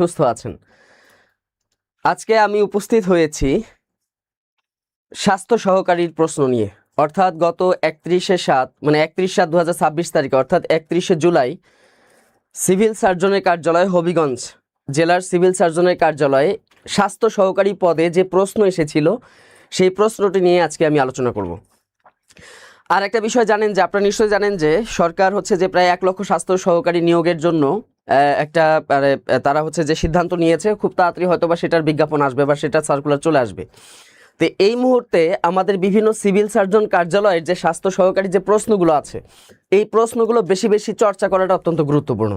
সুস্থ আছেন। আজকে আমি উপস্থিত হয়েছি স্বাস্থ্য সহকারীর প্রশ্ন নিয়ে, অর্থাৎ গত 31/7 মানে 31/7/2026 তারিখে অর্থাৎ 31শে জুলাই সিভিল সার্জনের কার্যালয় হবিগঞ্জ জেলার সিভিল সার্জনের কার্যালয়ে স্বাস্থ্য সহকারী পদে যে প্রশ্ন এসেছিল সেই প্রশ্নটি নিয়ে আজকে আমি আলোচনা করব। আর একটা বিষয় জানেন যে আপনারা নিশ্চয়ই জানেন যে সরকার হচ্ছে যে প্রায় 1 লক্ষ স্বাস্থ্য সহকারী নিয়োগের জন্য একটা তারা হচ্ছে যে সিদ্ধান্ত নিয়েছে, খুব তাড়াতাড়ি হয়তো বা সেটার বিজ্ঞাপন আসবে বা সেটার সার্কুলার চলে আসবে। তো এই মুহূর্তে আমাদের বিভিন্ন সিভিল সার্জন কার্যালয়ের যে স্বাস্থ্য সহকারী যে প্রশ্নগুলো আছে এই প্রশ্নগুলো বেশি বেশি চর্চা করাটা অত্যন্ত গুরুত্বপূর্ণ,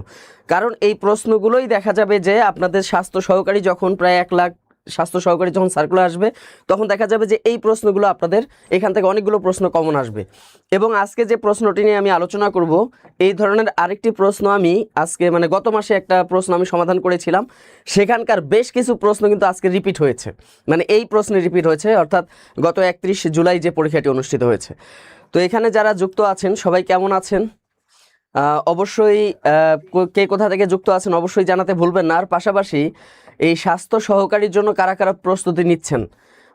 কারণ এই প্রশ্নগুলোই দেখা যাবে যে আপনাদের স্বাস্থ্য সহকারী যখন প্রায় 1 লাখ স্বাস্থ্য সহকারী যখন সার্কুলার আসবে তখন দেখা যাবে যে এই প্রশ্নগুলো আপনাদের এখান থেকে অনেকগুলো প্রশ্ন কমন আসবে। এবং আজকে যে প্রশ্নটি নিয়ে আমি আলোচনা করব এই ধরনের আরেকটি প্রশ্ন আমি আজকে মানে গত মাসে একটা প্রশ্ন আমি সমাধান করেছিলাম, সেখানকার বেশ কিছু প্রশ্ন কিন্তু আজকে রিপিট হয়েছে, মানে এই প্রশ্নে রিপিট হয়েছে, অর্থাৎ গত 31 জুলাই যে পরীক্ষাটি অনুষ্ঠিত হয়েছে। তো এখানে যারা যুক্ত আছেন সবাই কেমন আছেন অবশ্যই কে কোথা থেকে যুক্ত আছেন অবশ্যই জানাতে ভুলবেন না। আর পাশাপাশি এই স্বাস্থ্য সহকারীর জন্য কারা কারা প্রস্তুতি নিচ্ছেন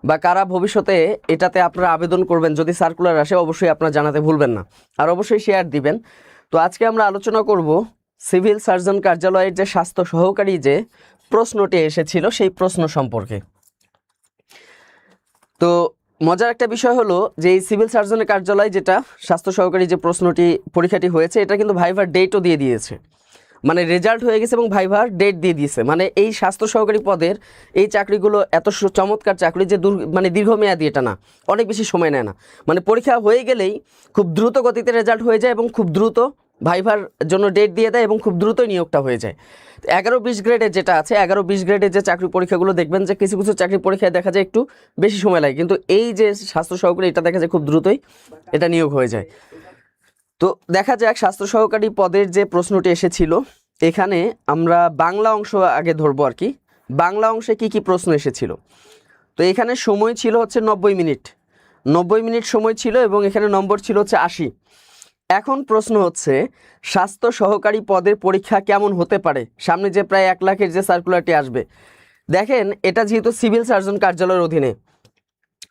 বা কারা ভবিষ্যতে এটাতে আপনারা আবেদন করবেন যদি সার্কুলার আসে অবশ্যই আপনারা জানাতে ভুলবেন না, আর অবশ্যই শেয়ার দিবেন। তো আজকে আমরা আলোচনা করব সিভিল সার্জন কার্যালয়ের যে স্বাস্থ্য সহকারী যে প্রশ্নটি এসেছিল সেই প্রশ্ন সম্পর্কে। তো মজার একটা বিষয় হলো যে এই সিভিল সার্জনের কার্যালয় যেটা স্বাস্থ্য সহকারী যে প্রশ্নটি পরীক্ষাটি হয়েছে এটা কিন্তু ভাইভার ডেটও দিয়ে দিয়েছে, মানে রেজাল্ট হয়ে গেছে এবং ভাইভার ডেট দিয়ে দিয়েছে। মানে এই স্বাস্থ্য সহকারী পদের এই চাকরিগুলো এত চমৎকার চাকরি যে মানে দীর্ঘমেয়াদী, এটা না অনেক বেশি সময় নেয় না, মানে পরীক্ষা হয়ে গেলেই খুব দ্রুত গতিতে রেজাল্ট হয়ে যায় এবং খুব দ্রুত ভাইভার জন্য ডেট দিয়ে দেয় এবং খুব দ্রুতই নিয়োগটা হয়ে যায়। 11-20 গ্রেডের যেটা আছে 11-20 গ্রেডের যে চাকরি পরীক্ষাগুলো দেখবেন যে কিছু কিছু চাকরি পরীক্ষায় দেখা যায় একটু বেশি সময় লাগে, কিন্তু এই যে স্বাস্থ্য সহকারী এটা দেখা যায় খুব দ্রুতই এটা নিয়োগ হয়ে যায়। তো দেখা যাক স্বাস্থ্য সহকারী পদের যে প্রশ্নটি এসেছিল, এখানে আমরা বাংলা অংশ আগে ধরবো আর কি। বাংলা অংশে কি কি প্রশ্ন এসেছিল, তো এখানে সময় ছিল হচ্ছে 90 মিনিট সময় ছিল এবং এখানে নম্বর ছিল হচ্ছে 80। এখন প্রশ্ন হচ্ছে স্বাস্থ্য সহকারী পদের পরীক্ষা কেমন হতে পারে সামনে যে প্রায় 1 লাখের যে সার্কুলারটি আসবে। দেখেন এটা যেহেতু সিভিল সার্জন কার্যালয়ের অধীনে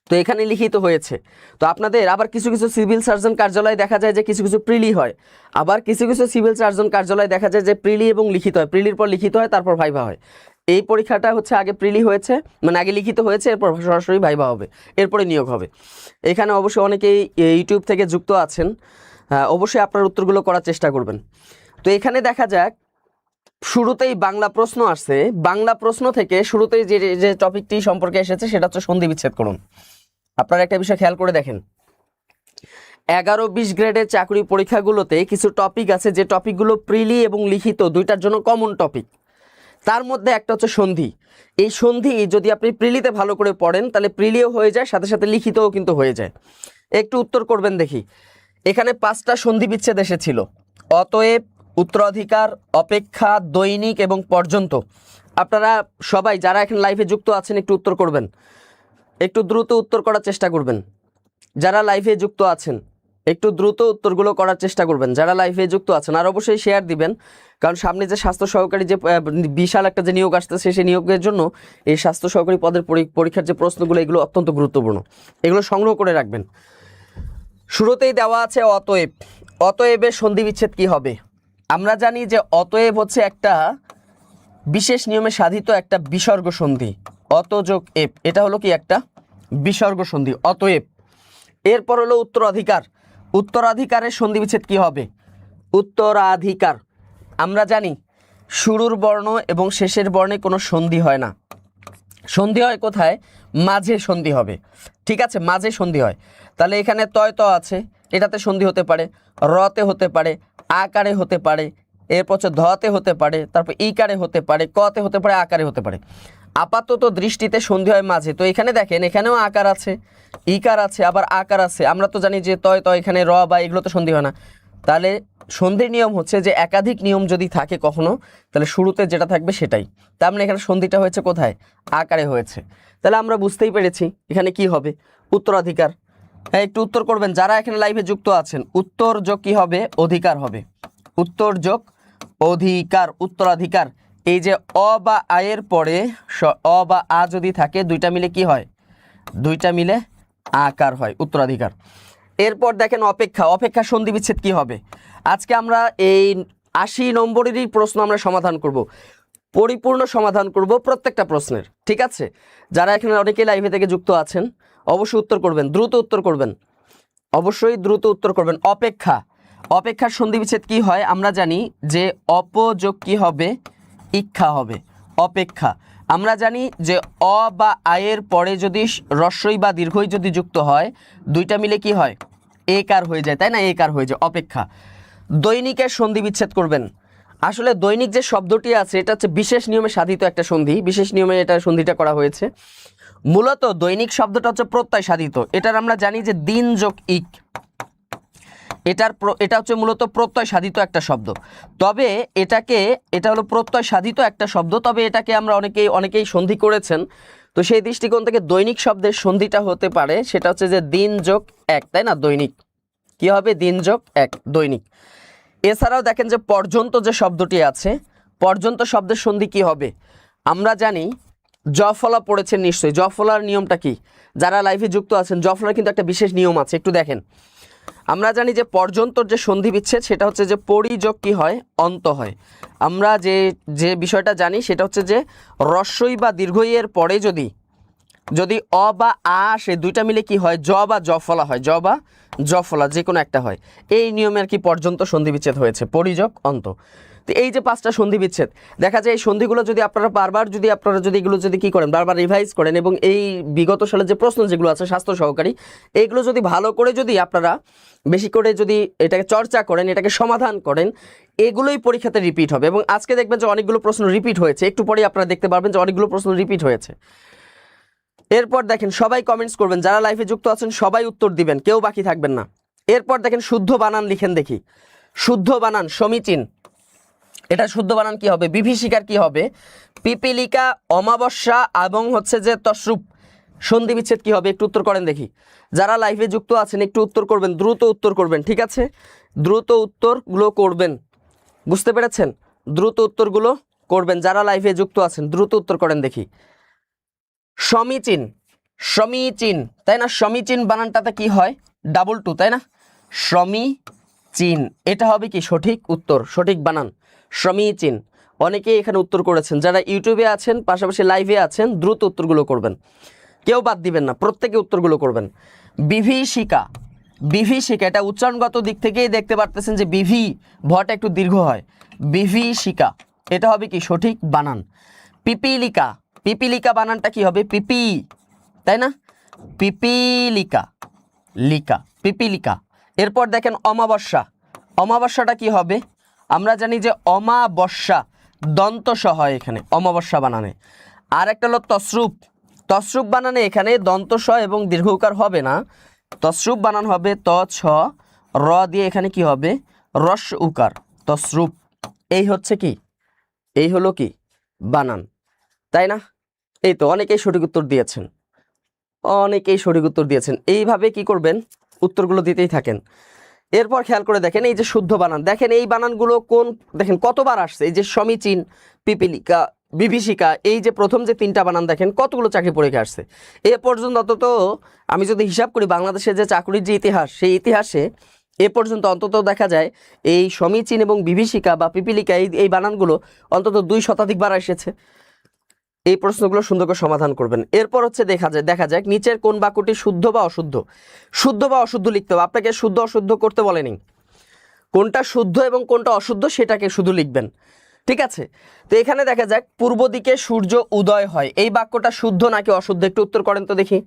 তো এখানে লিখিত হয়েছে, তো আপনাদের আবার কিছু কিছু সিভিল সার্জন কার্যালয়ে দেখা যায় যে কিছু কিছু প্রিলি হয়, আবার কিছু কিছু সিভিল সার্জন কার্যালয়ে দেখা যায় যে প্রিলি এবং লিখিত হয়, প্রিলির পর লিখিত হয় তারপর ভাইভা হয়। এই পরীক্ষাটা হচ্ছে আগে প্রিলি হয়েছে মানে আগে লিখিত হয়েছে এরপর সরাসরি ভাইভা হবে, এরপরে নিয়োগ হবে। এখানে অবশ্যই অনেকেই ইউটিউব থেকে যুক্ত আছেন, অবশ্যই আপনার উত্তরগুলো করার চেষ্টা করবেন। তো এখানে দেখা যাক শুরুতেই বাংলা প্রশ্ন আসছে, বাংলা প্রশ্ন থেকে শুরুতেই যে টপিকটি সম্পর্কে এসেছে সেটা হচ্ছে সন্ধি বিচ্ছেদ করুন। আপনারা একটা বিষয় খেয়াল করে দেখেন 11-20 গ্রেডের চাকরি পরীক্ষাগুলোতে কিছু টপিক আছে যে টপিকগুলো প্রিলি এবং লিখিত দুইটার জন্য কমন টপিক, তার মধ্যে একটা হচ্ছে সন্ধি। এই সন্ধি যদি আপনি প্রিলিতে ভালো করে পড়েন তাহলে প্রিলিও হয়ে যায় সাথে সাথে লিখিতও কিন্তু হয়ে যায়। একটু উত্তর করবেন দেখি। এখানে 5টা সন্ধি বিচ্ছেদ এসেছিল, অতএব, উত্তরাধিকার, অপেক্ষা, দৈনিক এবং পর্যন্ত। আপনারা সবাই যারা এখন লাইভে যুক্ত আছেন একটু উত্তর করবেন, একটু দ্রুত উত্তর করার চেষ্টা করবেন। যারা লাইভে যুক্ত আছেন একটু দ্রুত উত্তরগুলো করার চেষ্টা করবেন যারা লাইভে যুক্ত আছেন, আর অবশ্যই শেয়ার দিবেন, কারণ সামনে যে স্বাস্থ্য সহকারী যে বিশাল একটা যে নিয়োগ আসতেছে সেই নিয়োগের জন্য এই স্বাস্থ্য সহকারী পদের পরীক্ষার যে প্রশ্নগুলো এগুলো অত্যন্ত গুরুত্বপূর্ণ, এগুলো সংগ্রহ করে রাখবেন। শুরুতেই দেওয়া আছে অতএব, অতএবের সন্ধি বিচ্ছেদ কি হবে। আমরা জানি যে অতএব হচ্ছে একটা বিশেষ নিয়মে সাধিত একটা বিসর্গ সন্ধি, অত যোগ এব, এটা হলো কি একটা বিসর্গ সন্ধি অতএব। এরপর হলো উত্তরাধিকার, উত্তরাধিকারের সন্ধি বিচ্ছেদ কি হবে। উত্তরাধিকার আমরা জানি শুরুর বর্ণ এবং শেষের বর্ণে কোনো সন্ধি হয় না, সন্ধি হয় কোথায়, মাঝে সন্ধি হবে, ঠিক আছে, মাঝে সন্ধি হয়। তাহলে এখানে তয় ত আছে, এটাতে সন্ধি হতে পারে, রতে হতে পারে, আকারে হতে পারে, এরপর হচ্ছে ধতে হতে পারে, তারপর ইকারে হতে পারে, কতে হতে পারে, আকারে হতে পারে। আপাতত দৃষ্টিতে সন্ধি হয় মাঝে। তো এখানে দেখেন এখানেও আকার আছে, ইকার আছে, আবার আকার আছে। আমরা তো জানি যে তয় ত এখানে র বা এগুলো তো সন্ধি হয় না। তাহলে সন্ধির নিয়ম হচ্ছে যে একাধিক নিয়ম যদি থাকে কখনো তাহলে শুরুতে যেটা থাকবে সেটাই। তার মানে এখানে সন্ধিটা হয়েছে কোথায়, আকারে হয়েছে। তাহলে আমরা বুঝতেই পেরেছি এখানে কি হবে, উত্তরাধিকার। হ্যাঁ একটু উত্তর করবেন যারা এখানে লাইভে যুক্ত আছেন। উত্তর যোগ কি হবে, অধিকার হবে, উত্তর যোগ অধিকার, উত্তরাধিকার। এই যে অ বা আয়ের পরে অ বা আ যদি থাকে দুইটা মিলে কি হয়, দুইটা মিলে আকার হয়, উত্তরাধিকার। এরপর দেখেন অপেক্ষা, অপেক্ষা সন্ধি বিচ্ছেদ কি হবে। আজকে আমরা এই 80 নম্বরেরই প্রশ্ন আমরা সমাধান করব, পরিপূর্ণ সমাধান করব প্রত্যেকটা প্রশ্নের, ঠিক আছে। যারা এখানে অনেকেই লাইভে থেকে যুক্ত আছেন অবশ্যই উত্তর করবেন, দ্রুত উত্তর করবেন, অবশ্যই দ্রুত উত্তর করবেন। অপেক্ষা, অপেক্ষার সন্ধি বিচ্ছেদ কি হয় আমরা জানি যে অপযোগ কি হবে, ইক্ষা হবে। অপেক্ষা আমরা জানি যে অ বা আয়ের পরে যদি রস্বই বা দীর্ঘই যদি যুক্ত হয় দুইটা মিলে কি হয়, একার হয়ে যায়, তাই না, একার হয়ে যায় অপেক্ষা। দৈনিকের সন্ধি বিচ্ছেদ করবেন। আসলে দৈনিক যে শব্দটি আছে এটা হচ্ছে বিশেষ নিয়মে সাধিত একটা সন্ধি, বিশেষ নিয়মে এটা সন্ধিটা করা হয়েছে। মূলত দৈনিক শব্দটা হচ্ছে প্রত্যয় সাধিত, এটার আমরা জানি যে দিন যোগ ইক, এটা হচ্ছে মূলত প্রত্যয় সাধিত একটা শব্দ। তবে এটা হলো প্রত্যয় সাধিত একটা শব্দ, তবে এটাকে আমরা অনেকেই সন্ধি করেছেন। তো সেই দৃষ্টিকোণ থেকে দৈনিক শব্দের সন্ধিটা হতে পারে সেটা হচ্ছে যে দিন যোগ এক, তাই না, দৈনিক কি হবে, দিন যোগ এক, দৈনিক। এছাড়াও দেখেন যে পর্যন্ত যে শব্দটি আছে, পর্যন্ত শব্দের সন্ধি কি হবে আমরা জানি, জফলা পড়েছেন নিশ্চয়ই। জফলার নিয়মটা কি, যারা লাইভে যুক্ত আছেন জফলার কিন্তু একটা বিশেষ নিয়ম আছে, একটু দেখেন। আমরা জানি যে পর্যন্তর যে সন্ধি বিচ্ছেদ সেটা হচ্ছে যে পরিযোগ কি হয়, অন্ত হয়। আমরা যে বিষয়টা জানি সেটা হচ্ছে যে রস্বই বা দীর্ঘই এর পরে যদি অ বা আ আসে দুইটা মিলে কি হয়, জ বা জফলা হয়, জ বা জফলা যে কোনো একটা হয়। এই নিয়মে আর কি পর্যন্ত সন্ধি বিচ্ছেদ হয়েছে, পরিযোগ অন্ত। তো এই যে 5টা সন্ধি বিচ্ছেদ দেখা যায়, এই সন্ধিগুলো যদি আপনারা বারবার এগুলো যদি কি করেন, বারবার রিভাইজ করেন এবং এই বিগত সালের যে প্রশ্ন যেগুলো আছে স্বাস্থ্য সহকারী, এইগুলো যদি ভালো করে যদি আপনারা বেশি করে যদি এটাকে চর্চা করেন, এটাকে সমাধান করেন, এগুলোই পরীক্ষাতে রিপিট হবে। এবং আজকে দেখবেন যে অনেকগুলো প্রশ্ন রিপিট হয়েছে, একটু পরেই আপনারা দেখতে পারবেন যে অনেকগুলো প্রশ্ন রিপিট হয়েছে। এরপর দেখেন সবাই কমেন্টস করবেন, যারা লাইভে যুক্ত আছেন সবাই উত্তর দিবেন, কেউ বাকি থাকবেন না। এরপর দেখেন শুদ্ধ বানান লিখেন দেখি। শুদ্ধ বানান সমীচীন, এটা শুদ্ধ বানান কি হবে, বিভীষিকার কি হবে, পিপীলিকা, অমাবস্যা এবং হচ্ছে যে তসরূপ সন্ধি বিচ্ছেদ কি হবে, একটু উত্তর করেন দেখি। যারা লাইভে যুক্ত আছেন একটু উত্তর করবেন, দ্রুত উত্তর করবেন, ঠিক আছে, দ্রুত উত্তরগুলো করবেন, বুঝতে পেরেছেন, দ্রুত উত্তরগুলো করবেন। যারা লাইভে যুক্ত আছেন দ্রুত উত্তর করেন দেখি। সমীচীন, সমীচীন, তাই না, সমীচীন বানানটাতে কি হয়, ডাবল টু, তাই না, সমীচীন, এটা হবে কি সঠিক উত্তর, সঠিক বানান সমীচীন। অনেকেই এখানে উত্তর করেছেন, যারা ইউটিউবে আছেন পাশাপাশি লাইভে আছেন দ্রুত উত্তরগুলো করবেন, কেউ বাদ দিবেন না, প্রত্যেকে উত্তরগুলো করবেন। বিভীষিকা, বিভীষিকা এটা উচ্চারণগত দিক থেকেই দেখতে পারতেছেন যে বিভি ভটা একটু দীর্ঘ হয়, বিভীষিকা এটা হবে কি সঠিক বানান। পিপীলিকা, পিপীলিকা বানানটা কি হবে, পিপি, তাই না, পিপীলিকা, লিকা, পিপীলিকা। এরপর দেখেন অমাবস্যা, অমাবস্যাটা কি হবে আমরা জানি যে অমাবস্যা দন্তস হয় এখানে অমাবস্যা বানানে। আর একটা হলো তসরূপ, তসরূপ বানানে এখানে দন্তস এবং দীর্ঘকার হবে না, তসরূপ বানান হবে ত ছ র দিয়ে, এখানে কি হবে রস উকার, তসরূপ। এই হচ্ছে কি, এই হলো কি বানান, তাই না। এই তো অনেকেই সঠিক উত্তর দিয়েছেন, অনেকেই সঠিক উত্তর দিয়েছেন। এইভাবে কি করবেন, উত্তরগুলো দিতেই থাকেন। এরপর খেয়াল করে দেখেন এই যে শুদ্ধ বানান, দেখেন এই বানানগুলো কোন, দেখেন কতবার আসছে, এই যে সমীচীন, পিপীলিকা, বিভীষিকা, এই যে প্রথম যে 3টা বানান দেখেন কতগুলো চাকরি পরীক্ষা আসছে এ পর্যন্ত। অন্তত আমি যদি হিসাব করি বাংলাদেশের যে চাকরির যে ইতিহাস, সেই ইতিহাসে এ পর্যন্ত অন্তত দেখা যায় এই সমীচীন এবং বিভীষিকা বা পিপীলিকা এই বানানগুলো অন্তত 2 শতাধিকবার এসেছে। এই প্রশ্নগুলো সুন্দর করে সমাধান করবেন। এরপর হচ্ছে দেখা যাক নিচের কোন বাক্যটি শুদ্ধ বা অশুদ্ধ, শুদ্ধ বা অশুদ্ধ লিখতে হবে, আপনাকে শুদ্ধ অশুদ্ধ করতে বলেনি, কোনটা শুদ্ধ এবং কোনটা অশুদ্ধ সেটাকে শুধু লিখবেন, ঠিক আছে। তো এখানে দেখা যাক পূর্ব দিকে সূর্য উদয় হয়, এই বাক্যটা শুদ্ধ নাকি অশুদ্ধ, একটু উত্তর করেন তো দেখি।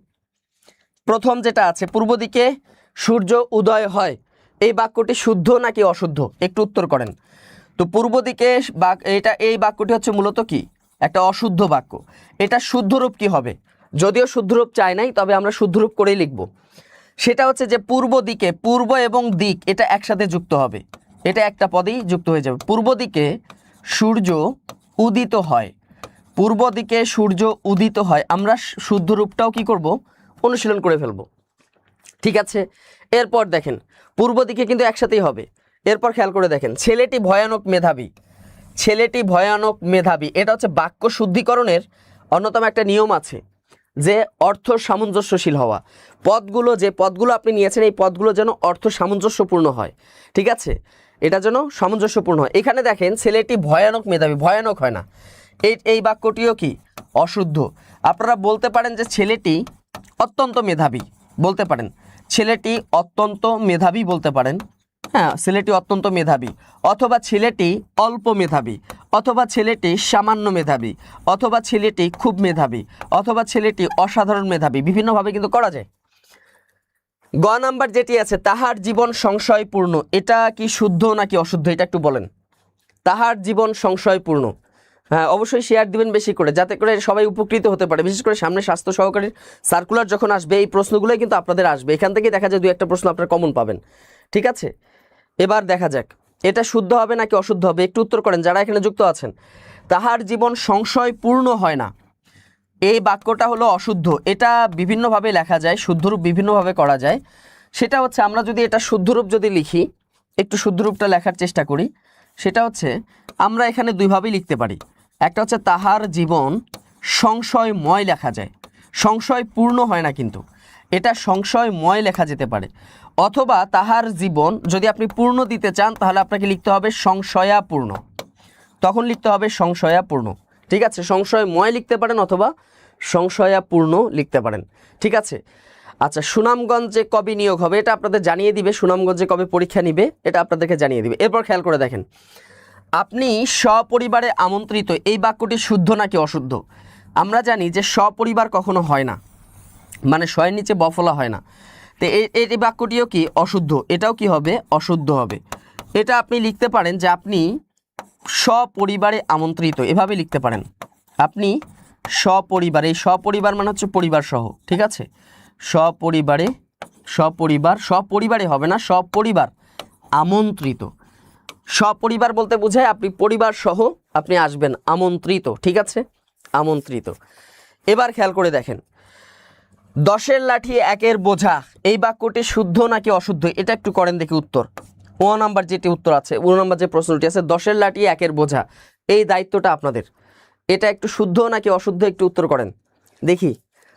প্রথম যেটা আছে পূর্ব দিকে সূর্য উদয় হয়, এই বাক্যটি শুদ্ধ নাকি অশুদ্ধ, একটু উত্তর করেন। তো পূর্ব দিকে এই বাক্যটি হচ্ছে মূলত কি একটা অশুদ্ধ বাক্য, এটা শুদ্ধ রূপ কি হবে, যদিও শুদ্ধ রূপ চাই নাই তবে আমরা শুদ্ধ রূপ করেই লিখব। সেটা হচ্ছে যে পূর্ব দিকে, পূর্ব এবং দিক এটা একসাথে যুক্ত হবে, এটা একটা পদেই যুক্ত হয়ে যাবে। পূর্ব দিকে সূর্য উদিত হয়, পূর্ব দিকে সূর্য উদিত হয়, আমরা শুদ্ধ রূপটাও কি করব, অনুশীলন করে ফেলব, ঠিক আছে। এরপর দেখেন পূর্ব দিকে কিন্তু একসাথেই হবে। এরপর খেয়াল করে দেখেন ছেলেটি ভয়ানক মেধাবী, ছেলেটি ভয়ানক মেধাবী, এটা হচ্ছে বাক্য শুদ্ধিকরণের অন্যতম একটা নিয়ম আছে যে অর্থ সামঞ্জস্যশীল হওয়া। যে পদগুলো আপনি নিয়েছেন এই পদগুলো যেন অর্থ সামঞ্জস্যপূর্ণ হয়, ঠিক আছে, এটা যেন সামঞ্জস্যপূর্ণ হয়। এখানে দেখেন ছেলেটি ভয়ানক মেধাবী, ভয়ানক হয় না, এই বাক্যটিও কি অশুদ্ধ। আপনারা বলতে পারেন যে ছেলেটি অত্যন্ত মেধাবী, বলতে পারেন ছেলেটি অত্যন্ত মেধাবী বলতে পারেন, হ্যাঁ ছেলেটি অত্যন্ত মেধাবী, অথবা ছেলেটি অল্প মেধাবী, অথবা ছেলেটি সামান্য মেধাবী, অথবা ছেলেটি খুব মেধাবী, অথবা ছেলেটি অসাধারণ মেধাবী, বিভিন্নভাবে কিন্তু করা যায়। গ নাম্বার যেটি আছে, তাহার জীবন সংশয়পূর্ণ, এটা কি শুদ্ধ নাকি অশুদ্ধ, এটা একটু বলেন। তাহার জীবন সংশয়পূর্ণ, হ্যাঁ অবশ্যই শেয়ার দিবেন বেশি করে, যাতে করে সবাই উপকৃত হতে পারে। বিশেষ করে সামনে স্বাস্থ্য সহকারীর সার্কুলার যখন আসবে এই প্রশ্নগুলোই কিন্তু আপনাদের আসবে, এখান থেকে দেখা যায় 2-1টা প্রশ্ন আপনারা কমন পাবেন, ঠিক আছে। এবার দেখা যাক এটা শুদ্ধ হবে নাকি অশুদ্ধ হবে, একটু উত্তর করেন যারা এখানে যুক্ত আছেন। তাহার জীবন সংশয়পূর্ণ হয় না, এই বাক্যটা হলো অশুদ্ধ। এটা বিভিন্নভাবে লেখা যায়, শুদ্ধরূপ বিভিন্নভাবে করা যায়। সেটা হচ্ছে আমরা যদি এটা শুদ্ধরূপ যদি লিখি, একটু শুদ্ধরূপটা লেখার চেষ্টা করি, সেটা হচ্ছে আমরা এখানে দুইভাবেই লিখতে পারি। একটা হচ্ছে তাহার জীবন সংশয়ময় লেখা যায়, সংশয়পূর্ণ হয় না, কিন্তু এটা সংশয়ময় লেখা যেতে পারে। অথবা তাহার জীবন যদি আপনি পূর্ণ দিতে চান তাহলে আপনাকে লিখতে হবে সংশয়াপূর্ণ, তখন লিখতে হবে সংশয়াপূর্ণ, ঠিক আছে। সংশয়ময় লিখতে পারেন অথবা সংশয়াপূর্ণ লিখতে পারেন, ঠিক আছে। আচ্ছা, সুনামগঞ্জে কবে নিয়োগ হবে এটা আপনাদের জানিয়ে দিবে, সুনামগঞ্জে কবে পরীক্ষা নিবে এটা আপনাদেরকে জানিয়ে দিবে। এরপর খেয়াল করে দেখেন, আপনি সপরিবারে আমন্ত্রিত, এই বাক্যটি শুদ্ধ নাকি অশুদ্ধ। আমরা জানি যে সপরিবার কখনো হয় না, মানে শয়ের নিচে বফলা হয় না, তো এই বাক্যটিও কি অশুদ্ধ, এটাও কি হবে অশুদ্ধ হবে। এটা আপনি লিখতে পারেন যে আপনি সপরিবারে আমন্ত্রিত, এভাবে লিখতে পারেন, আপনি সপরিবারে, এই সপরিবার মানে হচ্ছে পরিবার সহ, ঠিক আছে, সপরিবারে, সপরিবারে হবে না, সপরিবার আমন্ত্রিত, সপরিবার বলতে বোঝায় আপনি পরিবার সহ আপনি আসবেন, আমন্ত্রিত, ঠিক আছে, আমন্ত্রিত। এবার খেয়াল করে দেখেন, 10-এর লাঠি 1-এর বোঝা, এই বাক্যটি শুদ্ধ নাকি অশুদ্ধ, এটা একটু করেন দেখি উত্তর। 1 নাম্বার যেটি উত্তর আছে, 1 নাম্বার যে প্রশ্নটি আছে, 10-এর লাঠি 1-এর বোঝা, এই দায়িত্বটা আপনাদের, এটা একটু শুদ্ধ নাকি অশুদ্ধ একটু উত্তর করেন দেখি।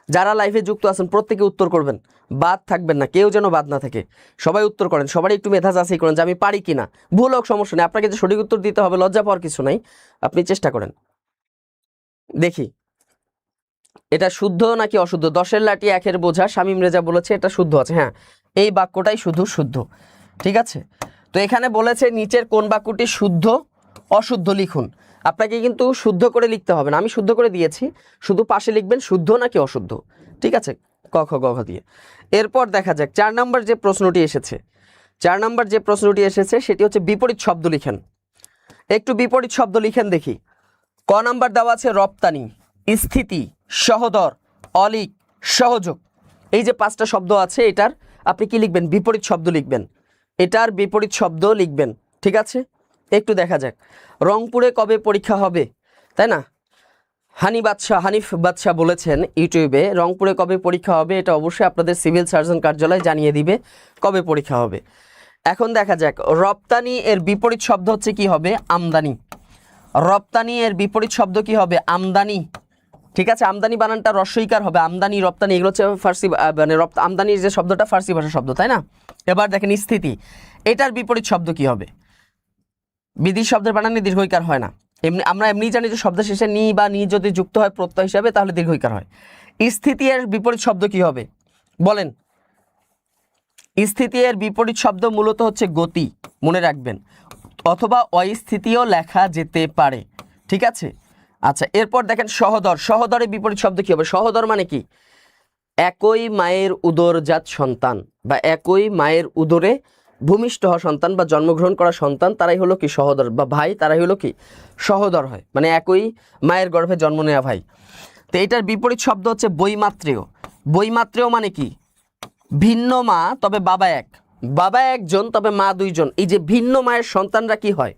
যারা লাইভে যুক্ত আছেন প্রত্যেকে উত্তর করবেন, বাদ থাকবেন না, কেউ যেন বাদ না থাকে, সবাই উত্তর করেন, সবাই একটু মেধা যাচাই করেন যে আমি পারি কিনা, ভুল হোক সমস্যা নেই, আপনাকে যে সঠিক উত্তর দিতে হবে লজ্জা পাওয়ার কিছু নাই, আপনি চেষ্টা করেন দেখি এটা শুদ্ধ নাকি অশুদ্ধ। 10-এর লাঠি 1-এর বোঝা, শামীম রেজা বলেছে এটা শুদ্ধ আছে, হ্যাঁ এই বাক্যটাই শুধু শুদ্ধ, ঠিক আছে। তো এখানে বলেছে নিচের কোন বাক্যটি শুদ্ধ অশুদ্ধ লিখুন, আপনাকে কিন্তু শুদ্ধ করে লিখতে হবে না, আমি শুদ্ধ করে দিয়েছি, শুধু পাশে লিখবেন শুদ্ধ নাকি অশুদ্ধ, ঠিক আছে, ক খ গ ঘ দিয়ে। এরপর দেখা যাক 4 নম্বর যে প্রশ্নটি এসেছে, 4 নম্বর যে প্রশ্নটি এসেছে সেটি হচ্ছে বিপরীত শব্দ লিখেন, একটু বিপরীত শব্দ লিখেন দেখি। ক নাম্বার দেওয়া আছে রপ্তানি, স্থিতি, সহদর, অলিক, সহযোগ, এই যে 5টা শব্দ আছে এটার আপনি কি লিখবেন, বিপরীত শব্দ লিখবেন, এটার বিপরীত শব্দ লিখবেন, ঠিক আছে। একটু দেখা যাক, রংপুরে কবে পরীক্ষা হবে, তাই না, হানিফ বাদশা বলেছেন ইউটিউবে রংপুরে কবে পরীক্ষা হবে, এটা অবশ্যই আপনাদের সিভিল সার্জন কার্যালয় জানিয়ে দিবে কবে পরীক্ষা হবে। এখন দেখা যাক, রপ্তানি এর বিপরীত শব্দ হচ্ছে কি হবে, আমদানি, রপ্তানি এর বিপরীত শব্দ কি হবে, আমদানি, ঠিক আছে, আমদানি বানানটা রস্বইকার হবে, আমদানি রপ্তানি এগুলো হচ্ছে ফার্সি, মানে আমদানির যে শব্দটা ফার্সি ভাষার শব্দ, তাই না। এবার দেখেন স্থিতি, এটার বিপরীত শব্দ কি হবে, বিধি শব্দের বানানে দীর্ঘইকার হয় না, আমরা এমনি জানি যে শব্দ শেষে নি বা নি যদি যুক্ত হয় প্রত্যয় হিসাবে তাহলে দীর্ঘইকার হয়। স্থিতি এর বিপরীত শব্দ কি হবে বলেন, স্থিতি এর বিপরীত শব্দ মূলত হচ্ছে গতি, মনে রাখবেন, অথবা অস্থিতিও লেখা যেতে পারে, ঠিক আছে। আচ্ছা, এরপর দেখেন সহদর, সহদরের বিপরীত শব্দ কি হবে, সহদর মানে কি, একই মায়ের উদরজাত সন্তান বা একই মায়ের উদরে ভূমিষ্ঠ হওয়া সন্তান বা জন্মগ্রহণ করা সন্তান তারাই হলো কি সহদর, বা ভাই তারাই হলো কি সহদর হয়, মানে একই মায়ের গর্ভে জন্ম নেওয়া ভাই। তো এটার বিপরীত শব্দ হচ্ছে বৈমাত্রেয়, বৈমাত্রেয় মানে কি, ভিন্ন মা তবে বাবা এক, বাবা একজন তবে মা দুইজন, এই যে ভিন্ন মায়ের সন্তানরা কি হয়,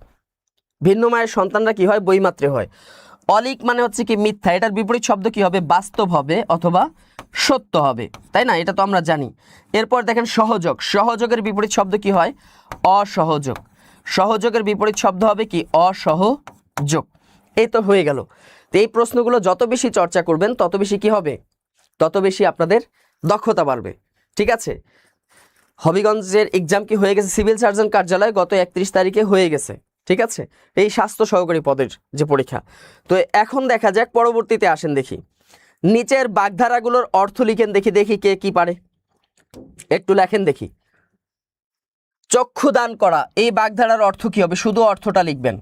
ভিন্ন মায়ের সন্তানরা কি হয়, বৈমাত্রেয় হয়। অলিক মানে হচ্ছে কি মিথ্যা, এটার বিপরীত শব্দ কি হবে, বাস্তব হবে অথবা সত্য হবে, তাই না, এটা তো আমরা জানি। এরপর দেখেন সহযোগ, সহযোগের বিপরীত শব্দ কি হয়, অসহযোগ, সহযোগের বিপরীত শব্দ হবে কি, অসহযোগ, যোগ। এই তো হয়ে গেল। তো এই প্রশ্নগুলো যত বেশি চর্চা করবেন তত বেশি কি হবে, তত বেশি আপনাদের দক্ষতা বাড়বে। ঠিক আছে, হবিগঞ্জের এক্সাম কি হয়ে গেছে, সিভিল সার্জন কার্যালয় গত 31 তারিখে হয়ে গেছে। ঠিক আছে, এই স্বাস্থ্য সহকারী পদের যে পরীক্ষা। তো এখন দেখা যাক পরবর্তীতে আসেন দেখি, নিচের বাগধারাগুলোর অর্থ লিখেন দেখি, দেখি কে কি পারে, একটু লেখেন দেখি। চক্ষুদান করা, এই বাগধারার অর্থ কি হবে, শুধু অর্থটা লিখবেন।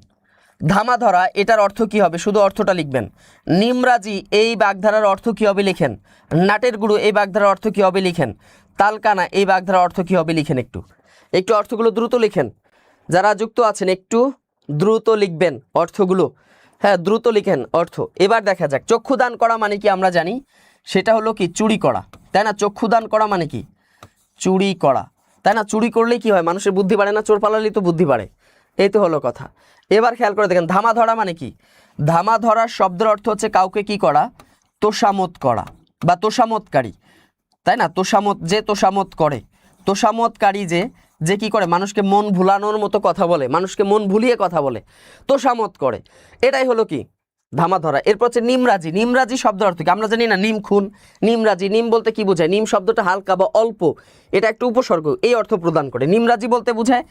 ধামা ধরা, এটার অর্থ কি হবে, শুধু অর্থটা লিখবেন। নিমরাজি, এই বাগধারার অর্থ কি হবে লিখেন। নাটের গুরু, এই বাগধারার অর্থ কি হবে লিখেন। তালকানা, এই বাগধারার অর্থ কি হবে লিখেন। একটু একটু অর্থগুলো দ্রুত লিখেন, যারা যুক্ত আছেন একটু দ্রুত লিখবেন অর্থগুলো, হ্যাঁ দ্রুত লিখেন অর্থ। এবার দেখা যাক, চক্ষুদান করা মানে কি আমরা জানি, সেটা হলো কি চুরি করা, তাই না। চক্ষুদান করা মানে কি চুরি করা, তাই না। চুরি করলেই কি হয়, মানুষের বুদ্ধি বাড়ে না, চোর পালালেই তো বুদ্ধি বাড়ে, এই তো হলো কথা। এবার খেয়াল করে দেখেন, ধামা ধরা মানে কি। ধামা ধরার শব্দের অর্থ হচ্ছে কাউকে কি করা, তোষামত করা বা তোষামতকারী, তাই না। তোষামত, যে তোষামত করে, তোষামতকারী যে যে কি করে, মানুষকে মন ভুলানোর মতো কথা বলে, মানুষকে মন ভুলিয়ে কথা বলে, তোষামত করে, এটাই হলো কি ধামা ধরা। এরপর হচ্ছে নিমরাজি, নিমরাজি শব্দের অর্থ কি আমরা জানি না, নিম খুন। নিমরাজি, নিম বলতে কি বোঝায়, নিম শব্দটা হালকা বা অল্প, এটা একটা উপসর্গ, এই অর্থ প্রদান করে। নিমরাজি বলতে বোঝায়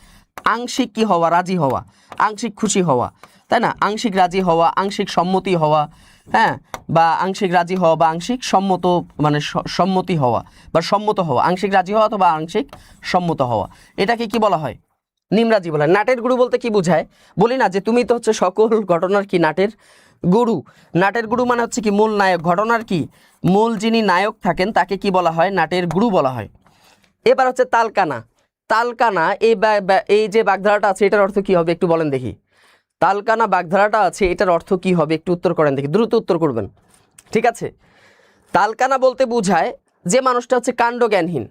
আংশিক কি হওয়া, রাজি হওয়া, আংশিক খুশি হওয়া, তাই না। আংশিক রাজি হওয়া, আংশিক সম্মতি হওয়া, হ্যাঁ, বা আংশিক রাজি হওয়া বা আংশিক সম্মত, মানে সম্মতি হওয়া বা সম্মত হওয়া, আংশিক রাজি হওয়া অথবা আংশিক সম্মত হওয়া, এটাকে কি বলা হয়, নিমরাজি বলা হয়। নাটের গুরু বলতে কি বোঝায়, বলি না যে তুমি তো হচ্ছে সকল ঘটনার কি নাটের গুরু। নাটের গুরু মানে হচ্ছে কি মূল নায়ক, ঘটনার কি মূল যিনি নায়ক থাকেন তাকে কি বলা হয়, নাটের গুরু বলা হয়। এবার হচ্ছে তালকানা, তালকানা এই যে বাগধারাটা আছে এটার অর্থ কি হবে একটু বলেন দেখি। তালকানা বাগধারাটা আছে এটার অর্থ কি হবে একটু উত্তর করেন দেখি, দ্রুত উত্তর করবেন। ঠিক আছে, তালকানা বলতে বোঝায় যে মানুষটা হচ্ছে কাণ্ডজ্ঞানহীন,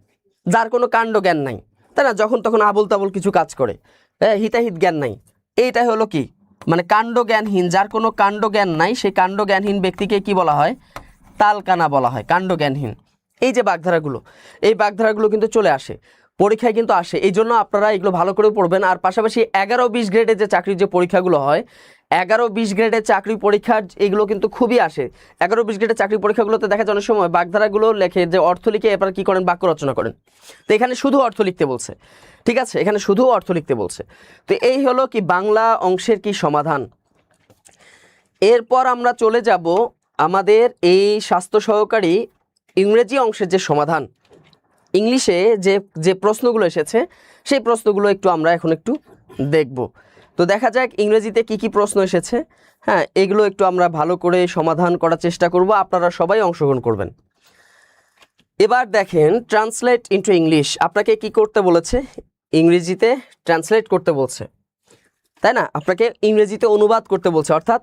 যার কোনো কাণ্ডজ্ঞান নাই, তাই না, যখন তখন আবল তাবল কিছু কাজ করে, হ্যাঁ, হিতাহিত জ্ঞান নাই, এইটাই হলো কি মানে কাণ্ডজ্ঞানহীন, যার কোনো কাণ্ডজ্ঞান নাই, সেই কাণ্ডজ্ঞানহীন ব্যক্তিকে কি বলা হয়, তালকানা বলা হয়, কাণ্ডজ্ঞানহীন। এই যে বাগধারাগুলো, এই বাগধারাগুলো কিন্তু চলে আসে পরীক্ষায়, কিন্তু আসে, এই জন্য আপনারা এগুলো ভালো করে পড়বেন। আর পাশাপাশি 11-20 গ্রেডের যে চাকরির যে পরীক্ষাগুলো হয়, 11-20 গ্রেডের চাকরি পরীক্ষার এগুলো কিন্তু খুবই আসে। 11-20 গ্রেডের চাকরি পরীক্ষাগুলোতে দেখা যায় অনেক সময় বাগধারাগুলো লেখে যে অর্থ লিখে এবার কি করেন, বাক্য রচনা করেন। তো এখানে শুধু অর্থ লিখতে বলছে, ঠিক আছে, এখানে শুধু অর্থ লিখতে বলছে। তো এই হলো কি বাংলা অংশের কি সমাধান। এরপর আমরা চলে যাব আমাদের এই স্বাস্থ্য সহকারী ইংরেজি অংশের যে সমাধান। ইংলিশে যে যে প্রশ্নগুলো এসেছে সেই প্রশ্নগুলো একটু আমরা এখন একটু দেখব। তো দেখা যাক ইংরেজিতে কি কি প্রশ্ন এসেছে, হ্যাঁ এগুলো একটু আমরা ভালো করে সমাধান করার চেষ্টা করব, আপনারা সবাই অংশগ্রহণ করবেন। এবার দেখেন, ট্রান্সলেট ইনটু ইংলিশ, আপনাকে কি করতে বলেছে, ইংরেজিতে ট্রান্সলেট করতে বলছে, তাই না, আপনাকে ইংরেজিতে অনুবাদ করতে বলছে, অর্থাৎ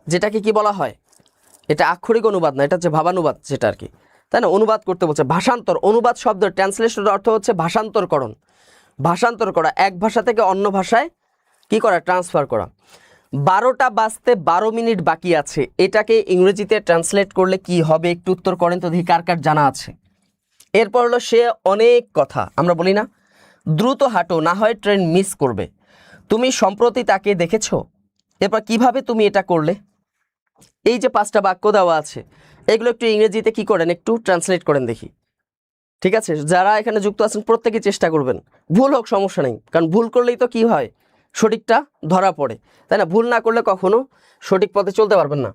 যেটাকে কি বলা হয়, এটা আক্ষরিক অনুবাদ না, এটা হচ্ছে ভাবানুবাদ যেটা আর কি, তাই না, অনুবাদ করতে বলছে। ভাষান্তর, অনুবাদ শব্দ ট্রান্সলেশনের অর্থ হচ্ছে ভাষান্তরকরণ, ভাষান্তর করা, এক ভাষা থেকে অন্য ভাষায় কি করা, ট্রান্সফার করা। 12টা বাজতে 12 মিনিট বাকি আছে, এটাকে ইংরেজিতে ট্রান্সলেট করলে কি হবে একটু উত্তর করেন তো দেখি, কার কার জানা আছে। এরপর হলো সে অনেক কথা, আমরা বলি না দ্রুত হাঁটো না হয় ট্রেন মিস করবে, তুমি সম্প্রতি তাকে দেখেছো, এরপর কিভাবে তুমি এটা করলে। এই যে 5টা বাক্য দেওয়া আছে এগুলো একটু ইংরেজিতে কি করেন, একটু ট্রান্সলেট করেন দেখি। ঠিক আছে, যারা এখানে যুক্ত আছেন প্রত্যেকে চেষ্টা করবেন, ভুল হোক সমস্যা নেই, কারণ ভুল করলেই তো কি হয়, সঠিকটা ধরা পড়ে, তাই না, ভুল না করলে কখনো সঠিক পথে চলতে পারবেন না।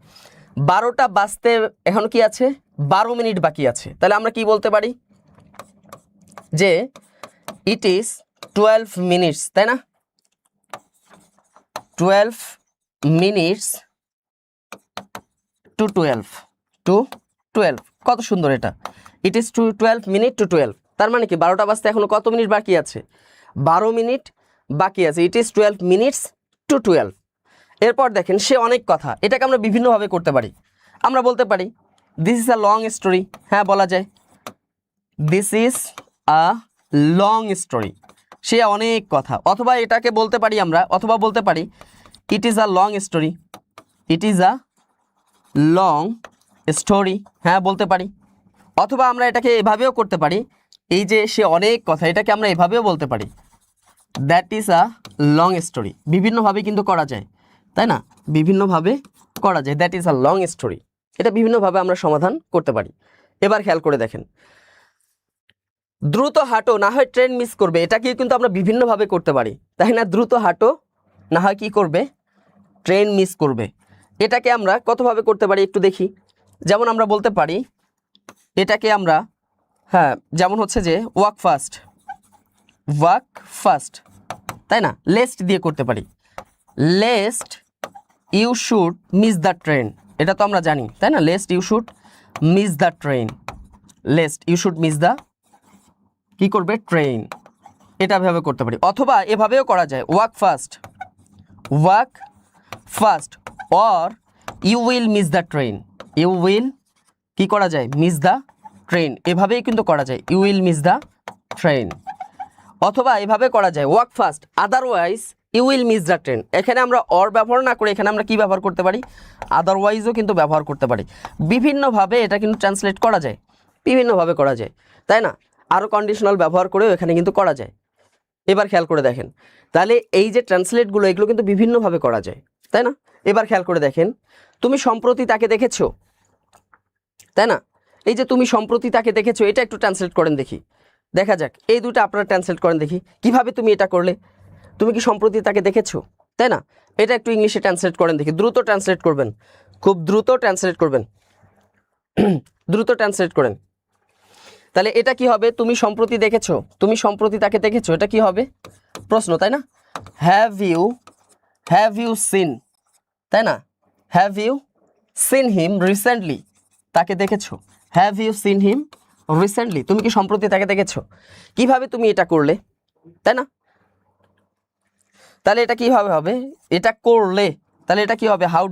12টা বাজতে এখন কি আছে, 12 মিনিট বাকি আছে, তাহলে আমরা কি বলতে পারি যে ইট ইজ 12 মিনিটস, তাই না, 12 মিনিটস টু 12 কত সুন্দর এটা, ইট ইজ 12 মিনিট টু 12, তার মানে কি 12টা বাজতে এখনো কত মিনিট বাকি আছে, 12 মিনিট বাকি আছে, ইট ইজ 12 মিনিটস টু 12। এরপর দেখেন সে অনেক কথা, এটাকে আমরা বিভিন্নভাবে করতে পারি, আমরা বলতে পারি this is a long story, হ্যাঁ বলা যায় this is a long story, সে অনেক কথা, অথবা এটাকে বলতে পারি আমরা, অথবা বলতে পারি it is a long story, it is a long story, হ্যাঁ বলতে পারি। অথবা আমরা এটাকে এভাবেও করতে পারি, এই যে সে অনেক কথা এটাকে আমরা এভাবেও বলতে পারি that is a long story, বিভিন্নভাবে কিন্তু করা যায়, তাই না? বিভিন্নভাবে করা যায়, that is a long story. এটা বিভিন্নভাবে আমরা সমাধান করতে পারি। এবার খেয়াল করে দেখেন, দ্রুত হাঁটো না হয় ট্রেন মিস করবে, এটাকে কিন্তু আমরা বিভিন্নভাবে করতে পারি, তাই না? দ্রুত হাঁটো না হয় কি করবে, ট্রেন মিস করবে। এটাকে আমরা কতভাবে করতে পারি একটু দেখি। যেমন আমরা বলতে পারি এটাকে আমরা, হ্যাঁ, যেমন হচ্ছে যে ওয়াক ফাস্ট, তাই না? লেস্ট দিয়ে করতে পারি, lest you should miss the train, এটা তো আমরা জানি, তাই না? Lest you should miss the train, lest you should miss the কি করবে, ট্রেন। এটা ভাবে করতে পারি, অথবা এভাবেও করা যায়, walk fast or you will miss the train, you will কি করা যায়, মিস দ্য ট্রেন, এভাবেই কিন্তু করা যায়, you will miss the train. অথবা এভাবে করা যায়, walk fast otherwise you will miss the train. এখানে আমরা অর ব্যবহার না করে এখানে আমরা কি ব্যবহার করতে পারি, আদারওয়াইজও কিন্তু ব্যবহার করতে পারি। বিভিন্নভাবে এটা কিন্তু ট্রান্সলেট করা যায়, বিভিন্নভাবে করা যায়, তাই না? আরও কন্ডিশনাল ব্যবহার করেও এখানে কিন্তু করা যায়। এবার খেয়াল করে দেখেন, তাহলে এই যে ট্রান্সলেটগুলো এগুলো কিন্তু বিভিন্নভাবে করা যায়, তাই না? এবার খেয়াল করে দেখেন, তুমি সম্প্রতি তাকে দেখেছো, তাই না? এই যে তুমি সম্প্রতি তাকে দেখেছো, এটা একটু ট্রান্সলেট করেন দেখি, দেখা যাক। এই দুটো আপনারা ট্রান্সলেট করেন দেখি, কিভাবে তুমি এটা করলে। তুমি কি সম্প্রতি তাকে দেখেছো, তাই না? এটা একটু ইংলিশে ট্রান্সলেট করেন দেখি, দ্রুত ট্রান্সলেট করবেন, খুব দ্রুত ট্রান্সলেট করবেন, দ্রুত ট্রান্সলেট করেন। তাহলে এটা কি হবে, তুমি সম্প্রতি দেখেছো, তুমি সম্প্রতি তাকে দেখেছো, এটা কি হবে, প্রশ্ন, তাই না? হ্যাভ ইউ সিন, তাই না? Have you seen him recently, তাকে দেখেছো, have you seen him recently, তুমি কি সম্প্রতি তাকে দেখেছো। কিভাবে তুমি এটা করলে, তাই না? তাহলে এটা কিভাবে হবে, এটা করলে, তাহলে এটা কি হবে, how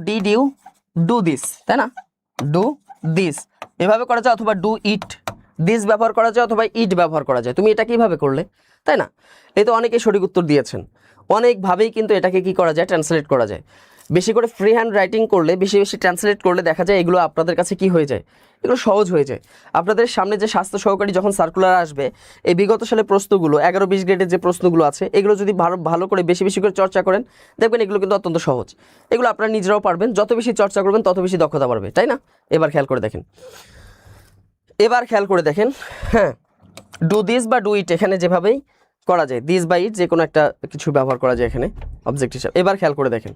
did you do this, তাই না? ডু দিস এভাবে করা যায়, অথবা ডু ইট, দিস ব্যবহার করা যায়, অথবা ইট ব্যবহার করা যায়। তুমি এটা কিভাবে করলে, তাই না? এই তো অনেকে সঠিক উত্তর দিয়েছেন। অনেকভাবেই কিন্তু এটাকে কি করা যায়, ট্রান্সলেট করা যায়। বেশি করে ফ্রি হ্যান্ড রাইটিং করলে, বেশি বেশি ট্রান্সলেট করলে দেখা যায় এগুলো আপনাদের কাছে কি হয়ে যায়, এগুলো সহজ হয়ে যায়। আপনাদের সামনে যে স্বাস্থ্য সহকারী যখন সার্কুলার আসবে, এই বিগত সালের প্রশ্নগুলো 11-20 গ্রেডের যে প্রশ্নগুলো আছে, এগুলো যদি ভালো করে বেশি বেশি করে চর্চা করেন, দেখবেন এগুলো কিন্তু অত্যন্ত সহজ। এগুলো আপনারা নিজেরাও পারবেন, যত বেশি চর্চা করবেন তত বেশি দক্ষতা বাড়বে, তাই না? এবার খেয়াল করে দেখেন, হ্যাঁ, ডু দিস বা ডু ইট এখানে যেভাবেই করা যায়, দিস বা ইট যে কোনো একটা কিছু ব্যবহার করা যায় এখানে অবজেক্ট হিসাবে। এবার খেয়াল করে দেখেন,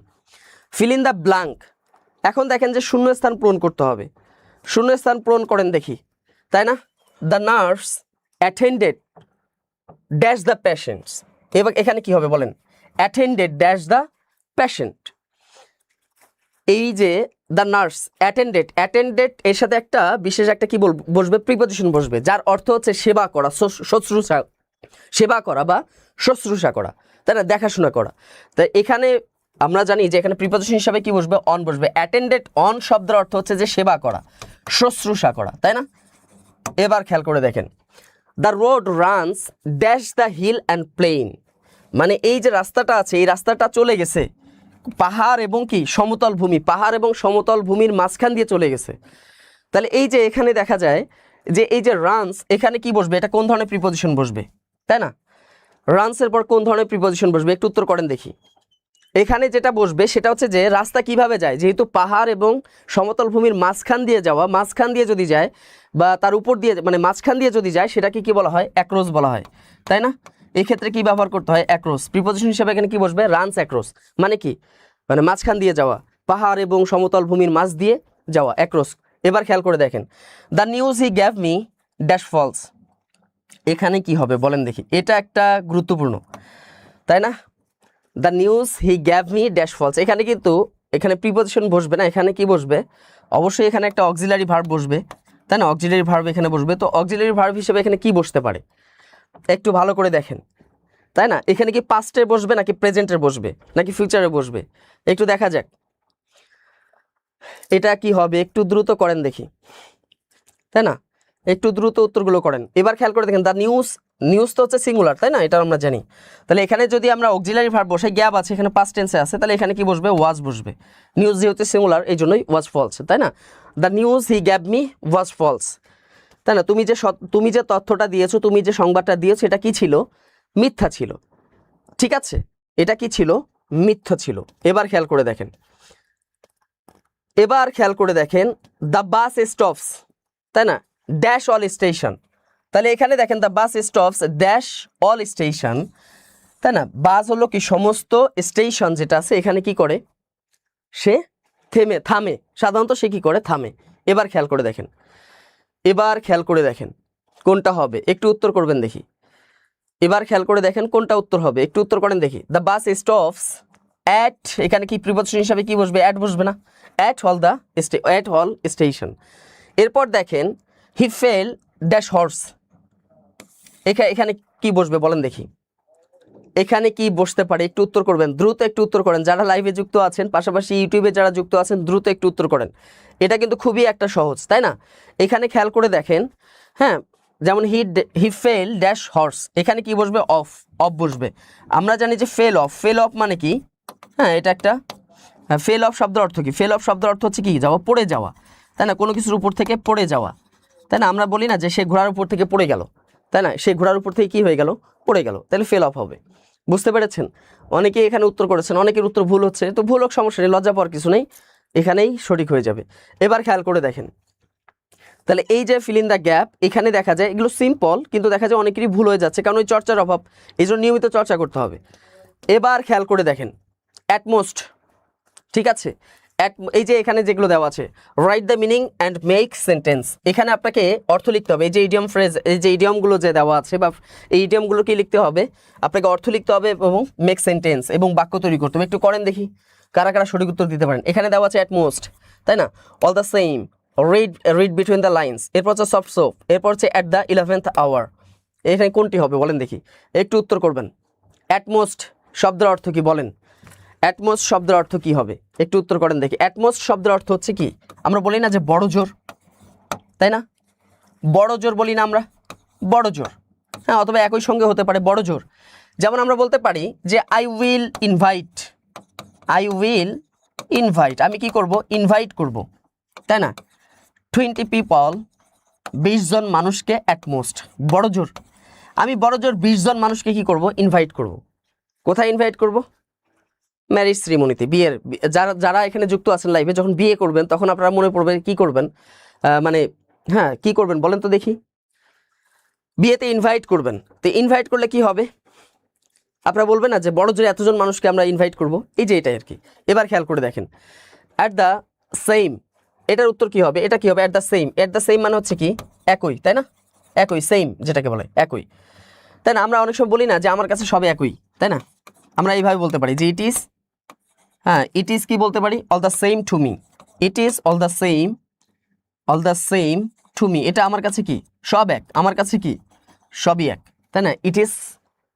ফিল ইন দ্য ব্ল্যাঙ্ক। এখন দেখেন যে শূন্যস্থান পূরণ করতে হবে, শূন্যস্থান পূরণ করেন দেখি, তাই না? The nurse attended dash the patients. এবার এখানে কি হবে বলেন, অ্যাটেন্ডেড ড্যাশ দ্য পেশেন্ট। এই যে দ্য নার্স অ্যাটেন্ডেড এর সাথে একটা বিশেষ একটা কি বসবে, প্রিপজিশন বসবে, যার অর্থ হচ্ছে সেবা করা, সেবা করা বা শুশ্রূষা করা, তাই না? দেখাশোনা করা। তাই এখানে আমরা জানি যে এখানে প্রিপজিশন হিসাবে কি বসবে, অন বসবে। অ্যাটেন্ডেড অন শব্দের অর্থ হচ্ছে যে সেবা করা, শুশ্রূষা করা, তাই না? এবার খেয়াল করে দেখেন, the road runs dash the hill and plain. মানে এই যে রাস্তাটা আছে, এই রাস্তাটা চলে গেছে পাহাড় এবং কি সমতল ভূমি, পাহাড় এবং সমতল ভূমির মাঝখান দিয়ে চলে গেছে। তাহলে এই যে এখানে দেখা যায় যে এই যে রানস, এখানে কি বসবে, এটা কোন ধরনের প্রিপজিশন বসবে, তাই না? রানসের পর কোন ধরনের প্রিপজিশন বসবে একটু উত্তর করেন দেখি। এখানে যেটা বসবে সেটা হচ্ছে যে রাস্তা কিভাবে যায়, যেহেতু পাহাড় এবং সমতল ভূমির মাঝখান দিয়ে যাওয়া, মাঝখান দিয়ে যদি যায় বা তার উপর দিয়ে, মানে মাঝখান দিয়ে যদি যায়, সেটাকে কি বলা হয়, অ্যাক্রস বলা হয়, তাই না? এই ক্ষেত্রে কি ব্যবহার করতে হয়, অ্যাক্রস। প্রিপজিশন হিসেবে এখানে কি বসবে, রানস অ্যাক্রস। মানে কি, মানে মাঝখান দিয়ে যাওয়া, পাহাড় এবং সমতল ভূমির মাঝ দিয়ে যাওয়া, অ্যাক্রস। এবার খেয়াল করে দেখেন, the news he gave me dash false. এখানে কি হবে বলেন দেখি, এটা একটা গুরুত্বপূর্ণ, তাই না? The news he gave me dash false, এখানে কিন্তু এখানে প্রিপজিশন বসবে না, এখানে কি বসবে, অবশ্যই এখানে একটা অক্সিলারি ভার্ব বসবে, তাই না? অক্সিলারি ভার্ব এখানে বসবে। তো অক্সিলারি ভার্ব হিসেবে এখানে কি বসতে পারে একটু ভালো করে দেখেন, তাই না? এখানে কি পাস্টে বসবে নাকি প্রেজেন্টে বসবে নাকি ফিউচারে বসবে, একটু দেখা যাক এটা কি হবে। একটু দ্রুত করেন দেখি, তাই না? একটু দ্রুত উত্তরগুলো করেন। এবার খেয়াল করে দেখেন, দ্য নিউজ তো হচ্ছে সিঙ্গুলার, তাই না? এটা আমরা জানি। তাহলে এখানে যদি আমরা অক্সিলারি ভার্ব বসাই, গ্যাপ আছে, এখানে পাস্ট টেন্সে আছে, তাহলে এখানে কি বসবে, ওয়াজ বসবে। নিউজ যেহেতু সিঙ্গুলার এই জন্যই ওয়াজ ফলস, তাই না? The news he gave me was false, তাই না? তুমি যে তথ্যটা দিয়েছো, তুমি যে সংবাদটা দিয়েছো, এটা কি ছিল, মিথ্যা ছিল, ঠিক আছে? এটা কি ছিল, মিথ্য ছিল। এবার খেয়াল করে দেখেন, দ্য বাস স্টপস, তাই না, ড্যাশ অল স্টেশন। তাহলে এখানে দেখেন the bus stops dash all station, তাই না, বাস হলো কি সমস্ত স্টেশন যেটা আছে এখানে কি করে, সে থামে, সাধারণত সে কি করে, থামে। এবার খেয়াল করে দেখেন কোনটা হবে, একটু উত্তর করবেন দেখি। এবার খেয়াল করে দেখেন কোনটা উত্তর হবে, একটু উত্তর করেন দেখি। দ্য বাস স্টপস অ্যাট, এখানে কি প্রিপোজিশন হিসাবে কি বসবে, অ্যাট বসবে না, অ্যাট অল স্টেশন। এরপর দেখেন হি ফেল ড্যাশ হর্স, এখানে কি বসবে বলেন দেখি, এখানে কি বসতে পারে, একটু উত্তর করবেন, দ্রুত একটু উত্তর করেন। যারা লাইভে যুক্ত আছেন, পাশাপাশি ইউটিউবে যারা যুক্ত আছেন, দ্রুত একটু উত্তর করেন। এটা কিন্তু খুবই একটা সহজ, তাই না। এখানে খেয়াল করে দেখেন, হ্যাঁ, যেমন হি ফেল ড্যাশ হর্স, এখানে কি বসবে, অফ বসবে। আমরা জানি যে ফেল অফ মানে কি, হ্যাঁ, এটা একটা ফেল অফ শব্দের অর্থ কি, ফেল অফ শব্দের অর্থ হচ্ছে কি, পড়ে যাওয়া, তাই না, কোনো কিছুর উপর থেকে পড়ে যাওয়া, তাই না। আমরা বলি না যে সে ঘোড়ার উপর থেকে পড়ে গেল, তাই না, সে ঘোড়ার উপর থেকে কি হয়ে গেল, পড়ে গেল, তাহলে ফেল অফ হবে। বুঝতে পেরেছেন? অনেকেই এখানে উত্তর করেছেন, অনেকের উত্তর ভুল হচ্ছে, তো ভুল হোক, সমস্যা নেই, লজ্জা পাওয়ার কিছু নেই, এখানেই সঠিক হয়ে যাবে। এবার খেয়াল করে দেখেন, তাহলে এই যে ফিল ইন দ্য গ্যাপ, এখানে দেখা যায় এগুলো সিম্পল, কিন্তু দেখা যায় অনেকেরই ভুল হয়ে যাচ্ছে, কারণ ওই চর্চার অভাব, এই জন্য নিয়মিত চর্চা করতে হবে। এবার খেয়াল করে দেখেন অ্যাটমোস্ট, ঠিক আছে, এই যে এখানে যেগুলো দেওয়া আছে, write the meaning and make sentence, এখানে আপনাকে অর্থ লিখতে হবে। এই যে ইডিয়ম ফ্রেজ, এই যে ইডিয়মগুলো যে দেওয়া আছে, বা এই ইডিয়মগুলো কি লিখতে হবে, আপনাকে অর্থ লিখতে হবে এবং মেক সেন্টেন্স এবং বাক্য তৈরি করতে হবে। একটু করেন দেখি কারা কারা সঠিক উত্তর দিতে পারেন। এখানে দেওয়া আছে অ্যাটমোস্ট, তাই না, all the same, read between the lines, এরপর হচ্ছে সফট সোপ, এরপর হচ্ছে অ্যাট দ্য 11th আওয়ার। এখানে কোনটি হবে বলেন দেখি, একটু উত্তর করবেন। অ্যাটমোস্ট শব্দের অর্থ কি বলেন, অ্যাটমোস্ট শব্দের অর্থ কি হবে, একটু উত্তর করেন দেখি। অ্যাটমোস্ট শব্দের অর্থ হচ্ছে কি, আমরা বলি না যে বড় জোর, তাই না, বড় জোর বলি না আমরা, বড় জোর, হ্যাঁ, অথবা একই সঙ্গে হতে পারে বড় জোর। যেমন আমরা বলতে পারি যে আই উইল ইনভাইট, আমি কি করব, ইনভাইট করব, তাই না, 20 পিপল, 20 জন মানুষকে, অ্যাটমোস্ট বড় জোর, আমি বড় জোর 20 জন মানুষকে কি করব, ইনভাইট করব। কোথায় ইনভাইট করব, ম্যারেজ সেরিমনিতে, যারা এখানে যুক্ত আছেন লাইভে, যখন বিয়ে করবেন তখন আপনারা মনে পড়বে কি করবেন, মানে হ্যাঁ, কি করবেন বলেন তো দেখি, বিয়েতে ইনভাইট করবেন। তো ইনভাইট করলে কি হবে, আপনারা বলবেন না যে বড় জোরে এতজন মানুষকে আমরা ইনভাইট করব, এই যে এটাই আর কি। এবার খেয়াল করে দেখেন অ্যাট দ্য সেম, এটার উত্তর কি হবে, এটা কি হবে, অ্যাট দ্য সেম মানে হচ্ছে কি, একই, তাই না, একই, সেম যেটাকে বলে একই, তাই না। আমরা অনেক সময় বলি না যে আমার কাছে সবে একই, তাই না, আমরা এইভাবে বলতে পারি যে ইট ইজ, হ্যাঁ, ইট ইজ কি বলতে পারি, all the same to me, it is all the same to me, এটা আমার কাছে কি, সব এক, আমার কাছে কি, সবই এক, তাই না, it is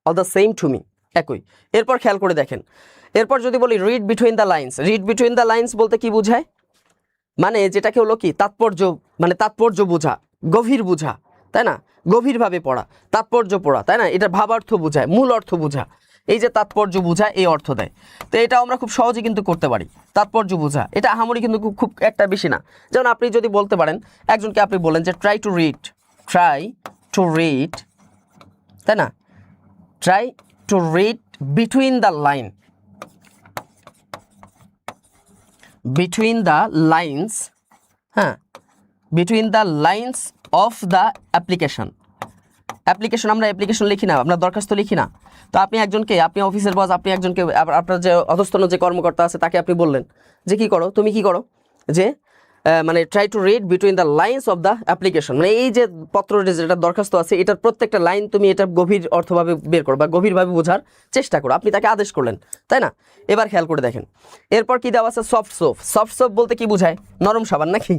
all the same to me, একই। এরপর খেয়াল করে দেখেন, এরপর যদি বলি রিড বিটুইন দ্য লাইন্স বলতে কি বোঝায়, মানে যেটাকে হলো কি তাৎপর্য, মানে তাৎপর্য বোঝা, গভীর বোঝা, তাই না, গভীরভাবে পড়া, তাৎপর্য পড়া, তাই না, এটা ভাবার্থ বোঝায়, মূল অর্থ বোঝা, এই যে তাৎপর্য বোঝা, এই অর্থ দেয়। তো এটা আমরা খুব সহজে কিন্তু করতে পারি, তাৎপর্য বোঝা, এটা আহামরি কিন্তু খুব একটা বেশি না। যেমন আপনি যদি বলতে পারেন, একজনকে আপনি বলেন যে ট্রাই টু রিড, তাই না, try to read between the lines, হ্যাঁ, between the lines of the application, আমরা অ্যাপ্লিকেশন লিখি না, আমরা দরখাস্ত লিখি না। তো আপনি অফিসের বস, আপনি একজনকে, আপনার যে অধস্তন যে কর্মকর্তা আছে তাকে আপনি বললেন যে তুমি কি করো, যে মানে try to read between the lines of the application, মানে এই যে পত্র যেটা দরখাস্ত আছে এটার প্রত্যেকটা লাইন তুমি এটা গভীর অর্থভাবে বের করো বা গভীরভাবে বোঝার চেষ্টা করো, আপনি তাকে আদেশ করলেন, তাই না। এবার খেয়াল করে দেখেন, এরপর কি দেওয়া আছে, সফট সোপ বলতে কি বোঝায়, নরম সাবান নাকি,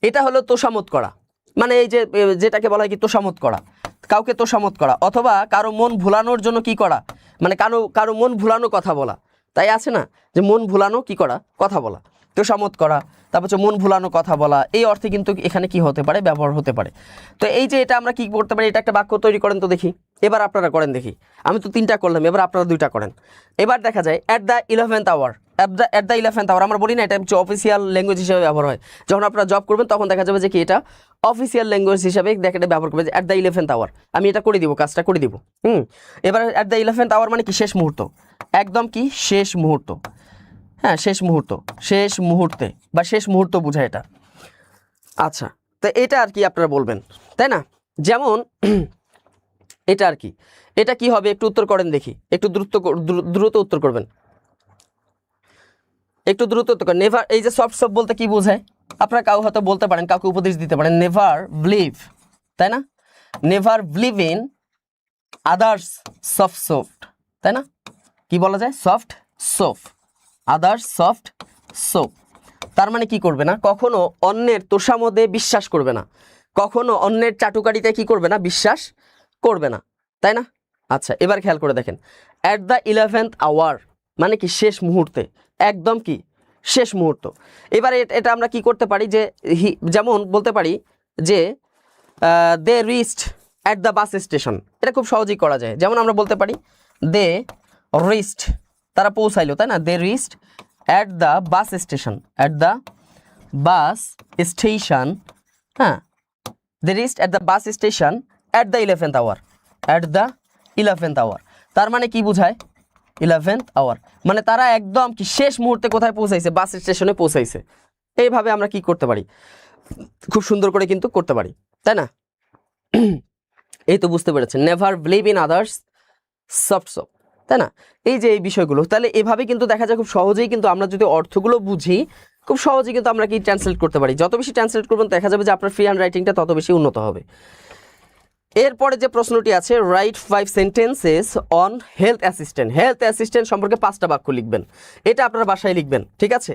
এটা হলো তোষামত করা, মানে এই যে যেটাকে বলা হয় কি, তোষামত করা, কাউকে তোষামত করা, অথবা কারো মন ভুলানোর জন্য কি করা, মানে কারো মন ভুলানো কথা বলা, তাই আছে না যে মন ভুলানো কি করা, কথা বলা, তোষামত করা, তারপর হচ্ছে মন ভুলানো কথা বলা, এই অর্থে কিন্তু এখানে কি হতে পারে, ব্যবহার হতে পারে। তো এই যে এটা আমরা কি করতে পারি, এটা একটা বাক্য তৈরি করেন তো দেখি, এবার আপনারা করেন দেখি, আমি তো 3টা করলাম, এবার আপনারা 2টা করেন। এবার দেখা যায় at the 11th hour, at the 11th hour আমরা বলি না, এটা হচ্ছে অফিসিয়াল ল্যাঙ্গুয়েজ হিসেবে ব্যবহার হয়। যখন আপনারা জব করবেন তখন দেখা যাবে যে কি এটা অফিসিয়াল ল্যাঙ্গুয়েজ হিসাবে এটা ব্যবহার করবে, যে অ্যাট দ্য 11th আওয়ার আমি এটা করে দিব, কাজটা করে দিব। এবার অ্যাট দ্য 11th আওয়ার মানে কি শেষ মুহূর্ত, একদম কি শেষ মুহূর্ত, হ্যাঁ শেষ মুহূর্ত, শেষ মুহূর্তে বা শেষ মুহূর্ত বোঝায় এটা। আচ্ছা, তো এটা আর কি আপনারা বলবেন, তাই না? যেমন এটা আর কি, এটা কি হবে একটু উত্তর করেন দেখি, একটু দ্রুত উত্তর করবেন, একটু দ্রুত উত্তর করেন। নেভার, এই যে সফট সফট বলতে কি বোঝায়? আপনারা কাউ হয়তো বলতে পারেন, কাউকে উপদেশ দিতে পারেন, নেভার বিলিভ, তাই না? Never believe in others soft soft, তাই না? কি বলা যায়? Soft soft, others soft soft. তার মানে কি করবে না, কখনো অন্যের তোষামদে বিশ্বাস করবে না, কখনো অন্যের চাটুকারিতে কি করবে না, বিশ্বাস করবে না, তাই না? আচ্ছা, এবার খেয়াল করে দেখেন, অ্যাট দ্য 11th আওয়ার মানে কি শেষ মুহূর্তে, একদম কি শেষ মুহূর্ত। এবার এটা আমরা কি করতে পারি, যে যেমন বলতে পারি যে they reached at the bus station, এটা খুব সহজেই করা যায়। যেমন আমরা বলতে পারি দে রিচড, তারা পৌঁছাইলো, তাই না? They reached at the bus station, at the bus station, হ্যাঁ, they reached at the bus station at the 11th hour, at the 11th hour. তার মানে কি বোঝায়? 11th আওয়ার মানে তারা একদম কি শেষ মুহূর্তে কোথায় পৌঁছাইছে? বাস স্টেশনে পৌঁছাইছে। এইভাবে আমরা কি করতে পারি, খুব সুন্দর করে কিন্তু করতে পারি, তাই না? এই তো বুঝতে পেরেছেন, never believe in others soft soft, তাই না? এই যে এই বিষয়গুলো, তাহলে এভাবে কিন্তু দেখা যায় খুব সহজেই কিন্তু আমরা যদি অর্থগুলো বুঝি, খুব সহজেই কিন্তু আমরা কি ট্রান্সলেট করতে পারি। যত বেশি ট্রান্সলেট করবেন দেখা যাবে যে আপনার ফ্রি হ্যান্ড রাইটিংটা তত বেশি উন্নত হবে। এরপরে যে প্রশ্নটি আছে, right 5 sentences on health assistant. Health assistant সম্পর্কে 5টা বাক্য লিখবেন, এটা আপনারা বাসায় লিখবেন, ঠিক আছে?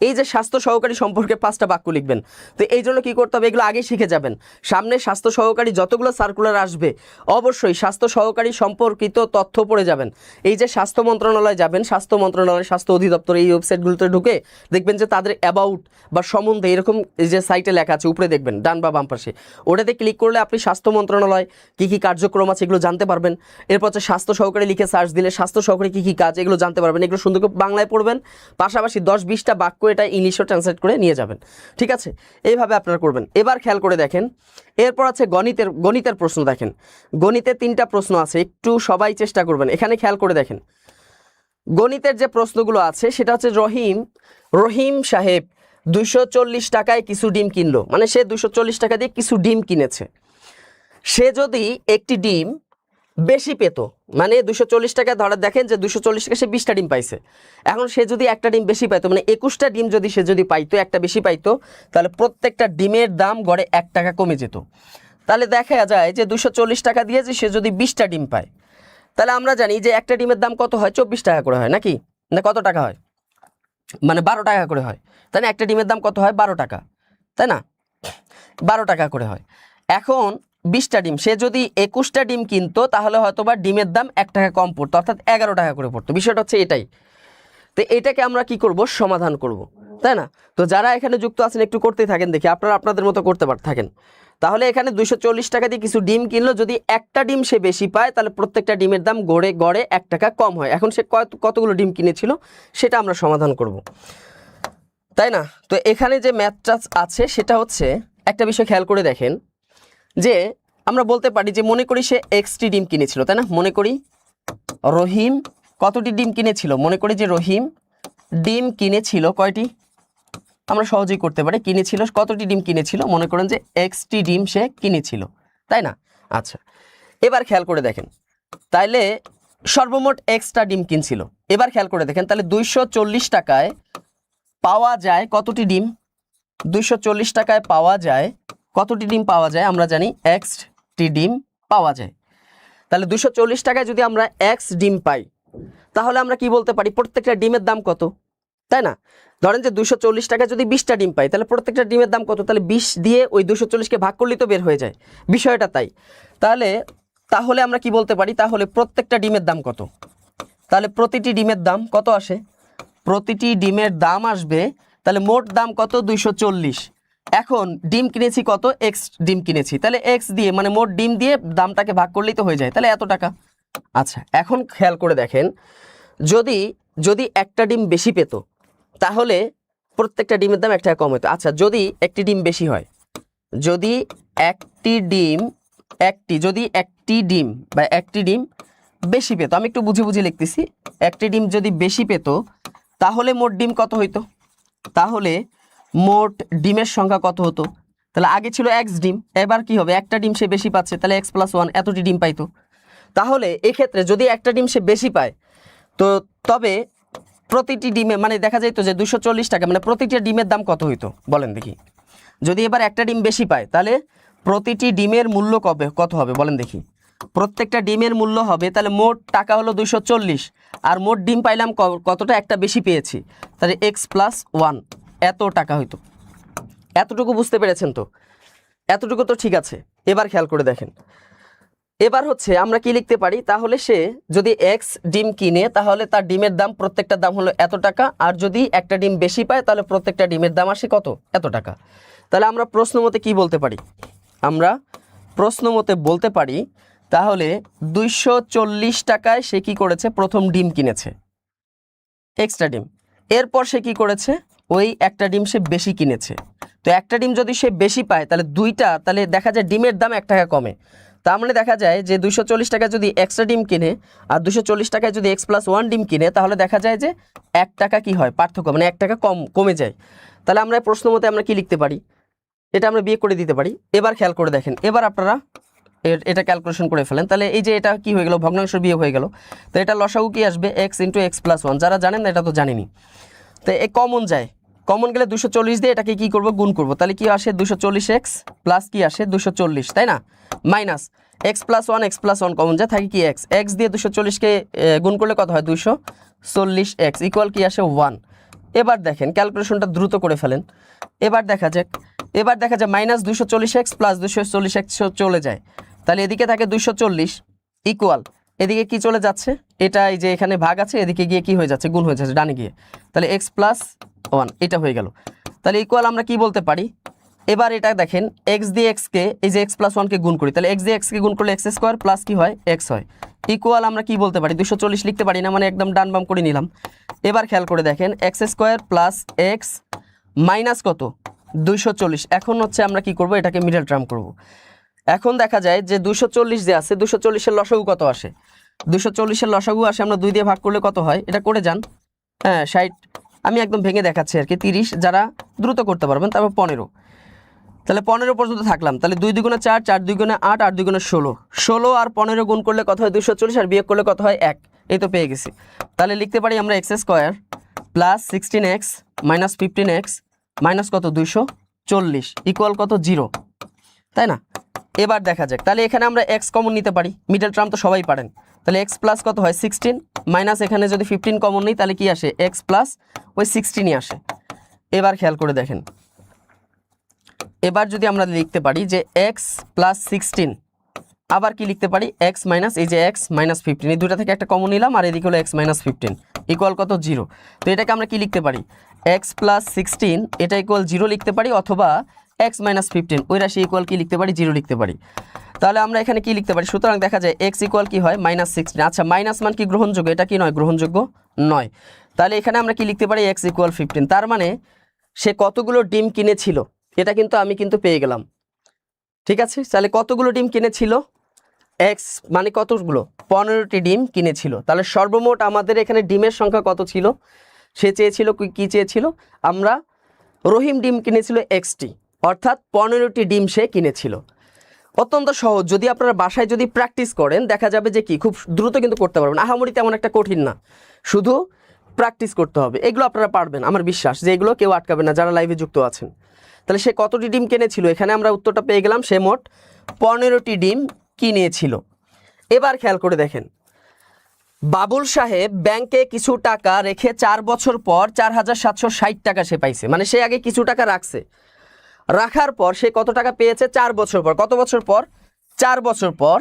এই যে স্বাস্থ্য সহকারী সম্পর্কে 5টা বাক্য লিখবেন। তো এই জন্য কী করতে হবে, এগুলো আগে শিখে যাবেন। সামনে স্বাস্থ্য সহকারী যতগুলো সার্কুলার আসবে অবশ্যই স্বাস্থ্য সহকারী সম্পর্কিত তথ্য পড়ে যাবেন। এই যে স্বাস্থ্য মন্ত্রণালয় যাবেন, স্বাস্থ্য মন্ত্রণালয়, স্বাস্থ্য অধিদপ্তর, এই ওয়েবসাইটগুলোতে ঢুকে দেখবেন যে তাদের অ্যাবাউট বা সম্বন্ধে এরকম যে সাইটে লেখা আছে, উপরে দেখবেন ডান বা বাম পাশে, ওটাতে ক্লিক করলে আপনি স্বাস্থ্য মন্ত্রণালয় কী কী কার্যক্রম আছে এগুলো জানতে পারবেন। এরপর হচ্ছে স্বাস্থ্য সহকারী লিখে সার্চ দিলে স্বাস্থ্য সহকারী কী কী কাজ এগুলো জানতে পারবেন। এগুলো সুন্দর করে বাংলায় পড়বেন, পাশাপাশি 10-20টা বাক্য এটা ইংলিশও ট্রান্সলেট করে নিয়ে যাবেন, ঠিক আছে? এইভাবে আপনারা করবেন। এবার খেয়াল করে দেখেন, এরপর আছে গণিতের প্রশ্ন। দেখেন গণিতে 3টা প্রশ্ন আছে, একটু সবাই চেষ্টা করবেন। এখানে খেয়াল করে দেখেন, গণিতের যে প্রশ্নগুলো আছে সেটা হচ্ছে রহিম সাহেব 240 টাকায় কিছু ডিম কিনলো, মানে সে 240 টাকা দিয়ে কিছু ডিম কিনেছে। সে যদি একটি ডিম বেশি পেত, মানে 240 টাকায় ধরা, দেখেন যে 240 টাকা সে 20টা ডিম পাইছে। এখন সে যদি একটা ডিম বেশি পাইতো, মানে 21টা ডিম যদি সে পাইতো, একটা বেশি পাইতো, তাহলে প্রত্যেকটা ডিমের দাম গড়ে 1 টাকা কমে যেত। তাহলে দেখা যায় যে 240 টাকা দিয়ে যে সে যদি 20টা ডিম পায়, তাহলে আমরা জানি যে একটা ডিমের দাম কত হয়, 24 টাকা করে হয়, নাকি না? কত টাকা হয়, মানে 12 টাকা করে হয়, তাই না? একটা ডিমের দাম কত হয়? 12 টাকা, তাই না? 12 টাকা করে হয়। এখন 20টা ডিম, সে যদি 21টা ডিম কিনতো তাহলে হয়তো বা ডিমের দাম 1 টাকা কম পড়তো, অর্থাৎ 11 টাকা করে পড়তো। বিষয়টা হচ্ছে এটাই। তো এটাকে আমরা কি করব, সমাধান করব, তাই না? তো যারা এখানে যুক্ত আছেন একটু করতেই থাকেন, দেখি আপনারা আপনাদের মতো করতে থাকেন। তাহলে এখানে 240 টাকা দিয়ে কিছু ডিম কিনলো, যদি একটা ডিম সে বেশি পায় তাহলে প্রত্যেকটা ডিমের দাম গড়ে 1 টাকা কম হয়। এখন সে কতগুলো ডিম কিনেছিল সেটা আমরা সমাধান করব, তাই না? তো এখানে যে ম্যাথটা আছে সেটা হচ্ছে, একটা বিষয় খেয়াল করে দেখেন, যে আমরা বলতে পারি যে মনে করি সে এক্সটি ডিম কিনেছিল, তাই না? মনে করি রহিম কতটি ডিম কিনেছিল, মনে করি যে রহিম ডিম কিনেছিল কয়টি, আমরা সহজেই করতে পারি, কিনেছিল কতটি ডিম কিনেছিল, মনে করেন যে এক্সটি ডিম সে কিনেছিল, তাই না? আচ্ছা, এবার খেয়াল করে দেখেন, তাইলে সর্বমোট এক্সটা ডিম কিনছিল। এবার খেয়াল করে দেখেন, তাহলে 240 টাকায় পাওয়া যায় কতটি ডিম, 240 টাকায় পাওয়া যায় কতটি ডিম পাওয়া যায়, আমরা জানি এক্সটি ডিম পাওয়া যায়। তাহলে 240 টাকায় যদি আমরা এক্স ডিম পাই, তাহলে আমরা কি বলতে পারি, প্রত্যেকটা ডিমের দাম কত, তাই না? ধরেন যে 240 টাকায় যদি 20টা ডিম পাই, তাহলে প্রত্যেকটা ডিমের দাম কত, তাহলে 20 দিয়ে ওই 240কে ভাগ করলেই তো বের হয়ে যায়, বিষয়টা তাই। তাহলে আমরা কি বলতে পারি, তাহলে প্রত্যেকটা ডিমের দাম কত, তাহলে প্রতিটি ডিমের দাম কত আসে, প্রতিটি ডিমের দাম আসবে, তাহলে মোট দাম কত, 240। এখন ডিম কিনেছি কত, এক্স ডিম কিনেছি, তাহলে এক্স দিয়ে মানে মোট ডিম দিয়ে দামটাকে ভাগ করলেই তো হয়ে যায়, তাহলে এত টাকা। আচ্ছা, এখন খেয়াল করে দেখেন, যদি যদি একটা ডিম বেশি পেত তাহলে প্রত্যেকটা ডিমের দাম 1 টাকা কম হতো। আচ্ছা, যদি একটি ডিম বেশি হয়, যদি একটি ডিম বা একটি ডিম বেশি পেত, আমি একটু বুঝে বুঝে লিখতেছি, একটি ডিম যদি বেশি পেত তাহলে মোট ডিম কত হইতো? তাহলে মোট ডিমের সংখ্যা কত হতো? তাহলে আগে ছিল এক্স ডিম, এবার কি হবে? একটা ডিম সে বেশি পাচ্ছে, তাহলে এক্স প্লাস ওয়ান এতটি ডিম পাইতো। তাহলে এক্ষেত্রে যদি একটা ডিম সে বেশি পায়, তো তবে প্রতিটি ডিমে মানে দেখা যাইতো যে 240 টাকা, মানে প্রতিটি ডিমের দাম কত হইতো বলেন দেখি? যদি এবার একটা ডিম বেশি পায় তাহলে প্রতিটি ডিমের মূল্য কত হবে বলেন দেখি? প্রত্যেকটা ডিমের মূল্য হবে, তাহলে মোট টাকা হলো 240, আর মোট ডিম পাইলাম কতটা? একটা বেশি পেয়েছি, তাহলে এক্স প্লাস ওয়ান এত টাকা হইতো। এতটুকু বুঝতে পেরেছেন তো? এতটুকু তো ঠিক আছে। এবার খেয়াল করে দেখেন, এবার হচ্ছে আমরা কি লিখতে পারি? তাহলে সে যদি এক্স ডিম কিনে তাহলে তার ডিমের দাম প্রত্যেকটা দাম হলো এত টাকা, আর যদি একটা ডিম বেশি পায় তাহলে প্রত্যেকটা ডিমের দাম আসে কত? এত টাকা। তাহলে আমরা প্রশ্ন মতে কি বলতে পারি? আমরা প্রশ্ন মতে বলতে পারি তাহলে 240 টাকায় সে কি করেছে? প্রথম ডিম কিনেছে, এক্সট্রা ডিম। এরপর সে কি করেছে? ওই একটা ডিম সে বেশি কিনেছে। তো একটা ডিম যদি সে বেশি পায় তাহলে তাহলে দেখা যায় ডিমের দাম 1 টাকা কমে। তার মানে দেখা যায় যে 240 টাকায় যদি এক্সট্রা ডিম কিনে আর 240 টাকায় যদি এক্স প্লাস ওয়ান ডিম কিনে, তাহলে দেখা যায় যে 1 টাকা কি হয়? পার্থক্য, মানে 1 টাকা কমে যায়। তাহলে আমরা প্রশ্ন মতে আমরা কি লিখতে পারি? এটা আমরা বিয়োগ করে দিতে পারি। এবার খেয়াল করে দেখেন, এবার আপনারা এটা ক্যালকুলেশন করে ফেলেন। তাহলে এই যে এটা কি হয়ে গেল? ভগ্নাংশ বিয়োগ হয়ে গেল। তো এটা লসাগু কি আসবে? X into x plus one. যারা জানেন না এটা তো জানেনি। তো এ কমন যায়, কমন গেলে 240 দিয়ে এটাকে কি করব? গুণ করব। তাহলে কি আসে? 240x প্লাস কি আসে? 240, তাই না? Minus x plus one common যায়, থাকে কি এক্স। এক্স দিয়ে 240কে গুণ করলে কত হয়? 240x ইকুয়াল কি আসে? 1। এবার দেখেন ক্যালকুলেশনটা দ্রুত করে ফেলেন। এবার দেখা যায় মাইনাস 240x প্লাস 240x চলে যায়, তাহলে এদিকে থাকে 240 ইকুয়াল এদিকে কি চলে যাচ্ছে? এটা এই যে এখানে ভাগ আছে, এদিকে গিয়ে কি হয়ে যাচ্ছে? গুণ হয়ে যাচ্ছে ডানে গিয়ে। তাহলে এক্স প্লাস ওয়ান এটা হয়ে গেল। তাহলে ইকুয়াল আমরা কি বলতে পারি? এবার এটা দেখেন, এক্স দিয়ে এক্সকে এই যে এক্স প্লাস ওয়ানকে গুণ করি, তাহলে এক্স দিয়ে এক্সকে গুণ করলে এক্স স্কোয়ার প্লাস কি হয়? এক্স হয়। ইকুয়াল আমরা কি বলতে পারি? 240 লিখতে পারি না, মানে একদম ডান বাম করে নিলাম। এবার খেয়াল করে দেখেন, x square plus x minus কত? 240। এখন হচ্ছে আমরা কি করব? এটাকে মিডল টার্ম করব। এখন দেখা যায় যে 240 যে আছে, 240-এর লসাগু কত আসে? 240-এর লসাগু আসে আমরা 2 দিয়ে ভাগ করলে কত হয়? এটা করে যান। হ্যাঁ 60, আমি একদম ভেঙে দেখাচ্ছি আর কি। 30 যারা দ্রুত করতে পারবেন, তারপর 15। তাহলে 15 পর্যন্ত থাকলাম। তাহলে 2 দুগুণে 4, 4 দুগুণে 8, 8 দুগুণে 16, 16 আর 15 গুণ করলে কত হয়? 240, আর বিয়োগ করলে কত হয়? 1। এই তো পেয়ে গেছি। তাহলে লিখতে পারি আমরা x square plus 16x minus 15x minus কত? 240 ইকুয়াল কত? 0, তাই না? এবার দেখা যাক, তাহলে এখানে আমরা এক্স কমন নিতে পারি, মিডল টার্ম তো সবাই পারেন। তাহলে এক্স প্লাস কত হয়? 16 মাইনাস এখানে যদি 15 কমন নিই তাহলে কি আসে? এক্স প্লাস ওই 16ই আসে। এবার খেয়াল করে দেখেন, এবার যদি আমরা লিখতে পারি যে এক্স প্লাস 16, আবার কি লিখতে পারি? এক্স মাইনাস এই যে এক্স মাইনাস 15, এই দুটা থেকে একটা কমন নিলাম, আর এদিকে হলো এক্স মাইনাস 15 ইকুয়াল কত? 0। তো এটাকে আমরা কি লিখতে পারি? এক্স প্লাস 16 এটা ইকুয়াল 0 লিখতে পারি, অথবা এক্স মাইনাস 15 ওই রাশি ইকুয়াল কি লিখতে পারি? 0 লিখতে পারি। তাহলে আমরা এখানে কি লিখতে পারি? সুতরাং দেখা যায় এক্স ইকুয়াল কি হয়? মাইনাস 16। আচ্ছা, মাইনাস মান কি গ্রহণযোগ্য? এটা কি নয়? গ্রহণযোগ্য নয়। তাহলে এখানে আমরা কি লিখতে পারি? X equal 15। তার মানে সে কতগুলো ডিম কিনেছিল এটা কিন্তু আমি কিন্তু পেয়ে গেলাম, ঠিক আছে? তাহলে কতগুলো ডিম কিনেছিল? এক্স মানে কতগুলো? 15টি ডিম কিনেছিল। তাহলে সর্বমোট আমাদের এখানে ডিমের সংখ্যা কত ছিল? সে চেয়েছিল কি চেয়েছিল? আমরা রহিম ডিম কিনেছিল এক্সটি, অর্থাৎ 15টি ডিম সে কিনেছিল। অত্যন্ত সহজ। যদি আপনারা বাসায় যদি প্র্যাকটিস করেন দেখা যাবে যে কি খুব দ্রুত কিন্তু করতে পারবেন। আহামরি তেমন একটা কঠিন না, শুধু প্র্যাকটিস করতে হবে। এগুলো আপনারা পারবেন, আমার বিশ্বাস যে এগুলো কেউ আটকাবে না যারা লাইভে যুক্ত আছেন। তাহলে সে কতটি ডিম কিনেছিল? এখানে আমরা উত্তরটা পেয়ে গেলাম, সে মোট 15টি ডিম কিনেছিল। এবার খেয়াল করে দেখেন, বাবুল সাহেব ব্যাংকে কিছু টাকা রেখে 4 বছর পর 4760 টাকা সে পাইছে। মানে সে আগে কিছু টাকা রাখছে, রাখার পর সে কত টাকা পেয়েছে? 4 বছর পর। কত বছর পর? 4 বছর পর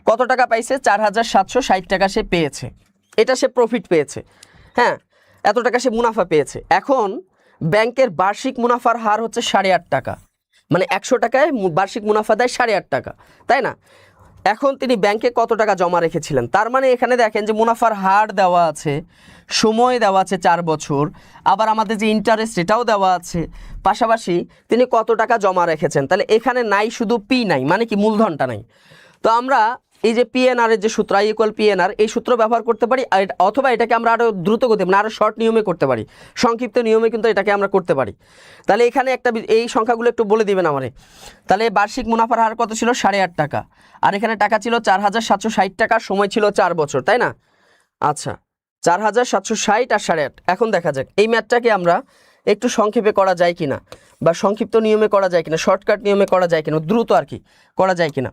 কত টাকা পাইছে? 4760 টাকা সে পেয়েছে। এটা সে প্রফিট পেয়েছে, হ্যাঁ, এত টাকা সে মুনাফা পেয়েছে। এখন ব্যাংকের বার্ষিক মুনাফার হার হচ্ছে 8.5 টাকা, মানে 100 টাকায় বার্ষিক মুনাফা দেয় 8.5 টাকা, তাই না? এখন তিনি ব্যাংকে কত টাকা জমা রেখেছিলেন। তার মানে এখানে দেখেন যে মুনাফার হার দেওয়া আছে, সময় দেওয়া আছে 4 বছর, আবার আমাদের যে ইন্টারেস্ট এটাও দেওয়া আছে, পাশাপাশি তিনি কত টাকা জমা রেখেছেন। তাহলে এখানে নাই শুধু পি নাই, মানে কি মূলধনটা নাই। তো আমরা এই যে পিএনআর এর যে সূত্র আই ইকুয়াল পিএনআর, এই সূত্র ব্যবহার করতে পারি, অথবা এটাকে আমরা আরও দ্রুত গতি মানে আরও শর্ট নিয়মে করতে পারি, সংক্ষিপ্ত নিয়মে কিন্তু এটাকে আমরা করতে পারি। তাহলে এখানে একটা এই সংখ্যাগুলো একটু বলে দিবেন আমারে। তাহলে বার্ষিক মুনাফার হার কত ছিল? 8.5 টাকা, আর এখানে টাকা ছিল 4,760 টাকা, সময় ছিল 4 বছর, তাই না? আচ্ছা, 4,760 আর 8.5। এখন দেখা যাক এই ম্যাথটাকে আমরা একটু সংক্ষেপে করা যায় কিনা, বা সংক্ষিপ্ত নিয়মে করা যায় কিনা, শর্টকাট নিয়মে করা যায় কিনা, দ্রুত আর কি করা যায় কিনা।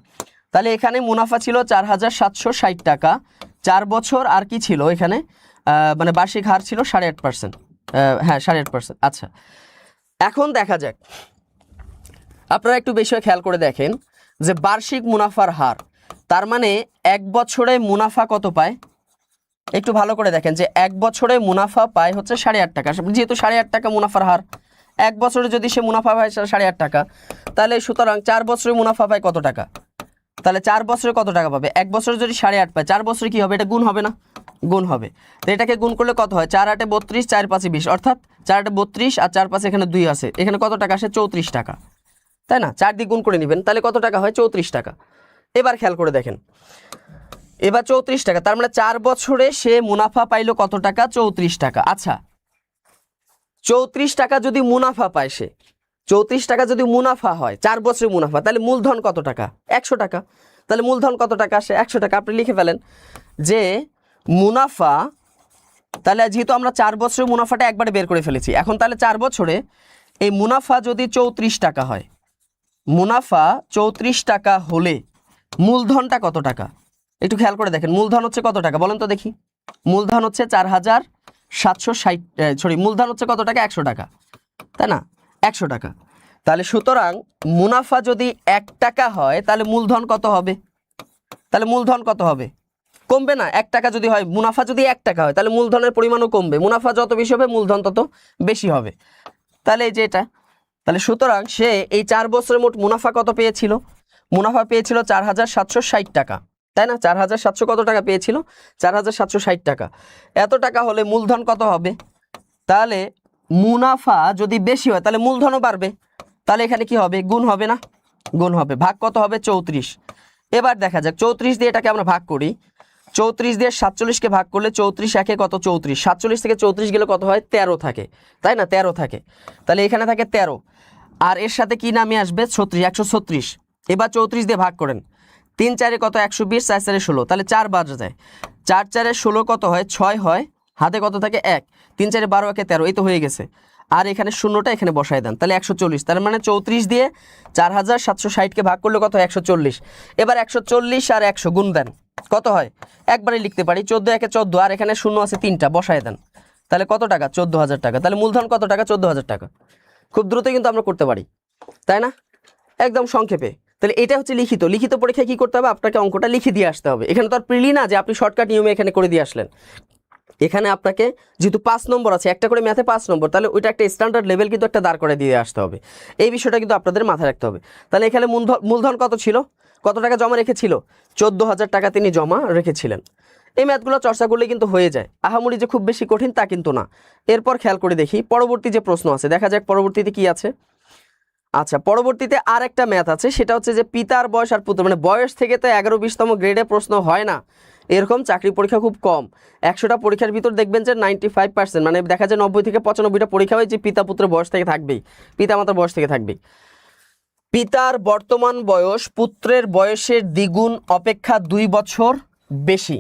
তাহলে এখানে মুনাফা ছিল 4,760 টাকা, 4 বছর, আর কি ছিল এখানে মানে বার্ষিক হার ছিল 8.5%। হ্যাঁ 8.5%। আচ্ছা, এখন দেখা যাক, আপনারা একটু বেশি খেয়াল করে দেখেন যে বার্ষিক মুনাফার হার, তার মানে 1 বছরে মুনাফা কত পায়, একটু ভালো করে দেখেন যে 1 বছরে মুনাফা পায় হচ্ছে 8.5 টাকা। যেহেতু 8.5 টাকা মুনাফার হার, 1 বছরে যদি সে মুনাফা পায় 8.5 টাকা, তাহলে সুতরাং 4 বছরে মুনাফা পায় কত টাকা? তাহলে 4 বছরে কত টাকা পাবে? 1 বছরে যদি 8.5 পায়, 4 বছরে কি হবে? এটা গুণ হবে না? গুণ হবে। তো এটাকে গুণ করলে কত হয়? 4 8 32, 4 5 20, অর্থাৎ 4 8 32 আর 4 5 এখানে 2 আছে, এখানে কত টাকা আসে? 34 টাকা, তাই না? 4 দিয়ে গুণ করে নেবেন, তাহলে কত টাকা হয়? 34 টাকা। এবার খেয়াল করে দেখেন, এবার 34 টাকা, তার মানে 4 বছরে সে মুনাফা পাইলো কত টাকা? 34 টাকা। আচ্ছা, 34 টাকা যদি মুনাফা পায় সে, 34 টাকা যদি মুনাফা হয়, 4 বছরের মুনাফা, তাহলে মূলধন কত টাকা? 100 টাকা। তাহলে মূলধন কত টাকা আসে? 100 টাকা। আপনি লিখে ফেলেন যে মুনাফা, তাহলে যেহেতু আমরা 4 বছরের মুনাফাটা একবারে বের করে ফেলেছি, এখন তাহলে 4 বছরে এই মুনাফা যদি 34 টাকা হয়, মুনাফা 34 টাকা হলে মূলধনটা কত টাকা? একটু খেয়াল করে দেখেন, মূলধন হচ্ছে কত টাকা বলেন তো দেখি? মূলধন হচ্ছে 4,760, সরি, মূলধন হচ্ছে কত টাকা? 100 টাকা, তাই না? 100 টাকা। তাহলে সুতরাং মুনাফা যদি 1 টাকা হয়, তাহলে মূলধন কত হবে? তাহলে মূলধন কত হবে? কমবে না? 1 টাকা যদি হয়, মুনাফা যদি 1 টাকা হয়, তাহলে মূলধনের পরিমাণও কমবে। মুনাফা যত বেশি হবে মূলধন তত বেশি হবে। তাহলে এই যে এটা, তাহলে সুতরাং সে এই 4 বছরে মোট মুনাফা কত পেয়েছিল? মুনাফা পেয়েছিল 4,760 টাকা, তাই না? 4,700 কত টাকা পেয়েছিল? 4,760 টাকা। এত টাকা হলে মূলধন কত হবে? তাহলে মুনাফা যদি বেশি হয় তাহলে মূলধনও বাড়বে, তাহলে এখানে কি হবে? গুণ হবে না? গুণ হবে। ভাগ কত হবে? 34। এবার দেখা যাক 34 দিয়ে এটাকে আমরা ভাগ করি। 34 দিয়ে 47কে ভাগ করলে 34 একে কত? 34। 47 থেকে 34 গেলে কত হয়? 13 থাকে, তাই না? 13 থাকে। তাহলে এখানে থাকে 13, আর এর সাথে কি নামে আসবে? 36, 136। এবার 34 দিয়ে ভাগ করেন, 3 4 কত? 120, 4 4 16, তাহলে 4 বাজে যায়। 4 4 16 কত হয়? 6 হয়, হাতে কত থাকে? 1, 3 4 12 একে 13, এই তো হয়ে গেছে। আর এখানে শূন্যটা এখানে বসায় দেন, তাহলে 140। তার মানে 34 দিয়ে 4,760কে ভাগ করলে কত হয়? 140। এবার 140 আর 100 গুণ দেন, কত হয়? একবারে লিখতে পারি, 14 একে 14, আর এখানে শূন্য আছে 3টা, বসায় দেন, তাহলে কত টাকা? 14,000 টাকা। তাহলে মূলধন কত টাকা? 14,000 টাকা। খুব দ্রুত কিন্তু আমরা করতে পারি, তাই না? একদম সংক্ষেপে। তাহলে এটা হচ্ছে লিখিত। লিখিত পরীক্ষায় কি করতে হবে? আপনাকে অঙ্কটা লিখে দিয়ে আসতে হবে। এখানে তো আর প্রিলি না যে আপনি শর্টকাট নিয়মে এখানে করে দিয়ে আসলেন। এখানে আপনাকে যেহেতু 5 নম্বর আছে, একটা করে ম্যাথে 5 নম্বর, তাহলে ওইটা একটা স্ট্যান্ডার্ড লেভেল কিন্তু একটা দাঁড় করে দিয়ে আসতে হবে। এই বিষয়টা কিন্তু আপনাদের মাথায় রাখতে হবে। তাহলে এখানে মূলধন কত ছিল? কত টাকা জমা রেখেছিল? 14,000 টাকা তিনি জমা রেখেছিলেন। এই ম্যাথগুলো চর্চা করলে কিন্তু হয়ে যায়, আহামরি যে খুব বেশি কঠিন তা কিন্তু না। এরপর খেয়াল করে দেখি পরবর্তী যে প্রশ্ন আছে, দেখা যাক পরবর্তীতে কি আছে। আচ্ছা, পরবর্তীতে আর একটা ম্যাথ আছে, সেটা হচ্ছে যে পিতার বয়স আর পুত্র, মানে বয়স থেকে তো 11-20তম গ্রেডে প্রশ্ন হয় না, এরকম চাকরি পরীক্ষা খুব কম। 100টা পরীক্ষার ভিতর দেখবেন যে 95%, মানে দেখা যায় 90 থেকে 95টা পরীক্ষা হয় যে পিতা পুত্রের বয়স থেকে থাকবেই, পিতামাতার বয়স থেকে থাকবেই। পিতার বর্তমান বয়স পুত্রের বয়সের দ্বিগুণ অপেক্ষা 2 বছর বেশি।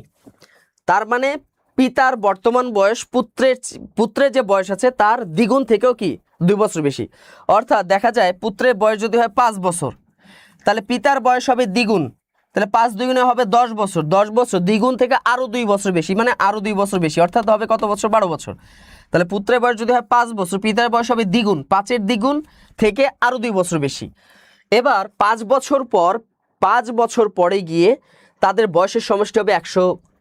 তার মানে পিতার বর্তমান বয়স পুত্রের যে বয়স আছে তার দ্বিগুণ থেকেও কি 2 বছর বেশি। অর্থাৎ দেখা যায় পুত্রের বয়স যদি হয় 5 বছর, তাহলে পিতার বয়স হবে দ্বিগুণ, তাহলে 5 দুগুণে হবে 10 বছর, 10 বছর দ্বিগুণ থেকে আরও 2 বছর বেশি, মানে আরও 2 বছর বেশি, অর্থাৎ হবে কত বছর? 12 বছর। তাহলে পুত্রের বয়স যদি হয় 5 বছর, পিতার বয়স হবে দ্বিগুণ, 5-এর দ্বিগুণ থেকে আরও 2 বছর বেশি। এবার 5 বছর পরে গিয়ে তাদের বয়সের সমষ্টি হবে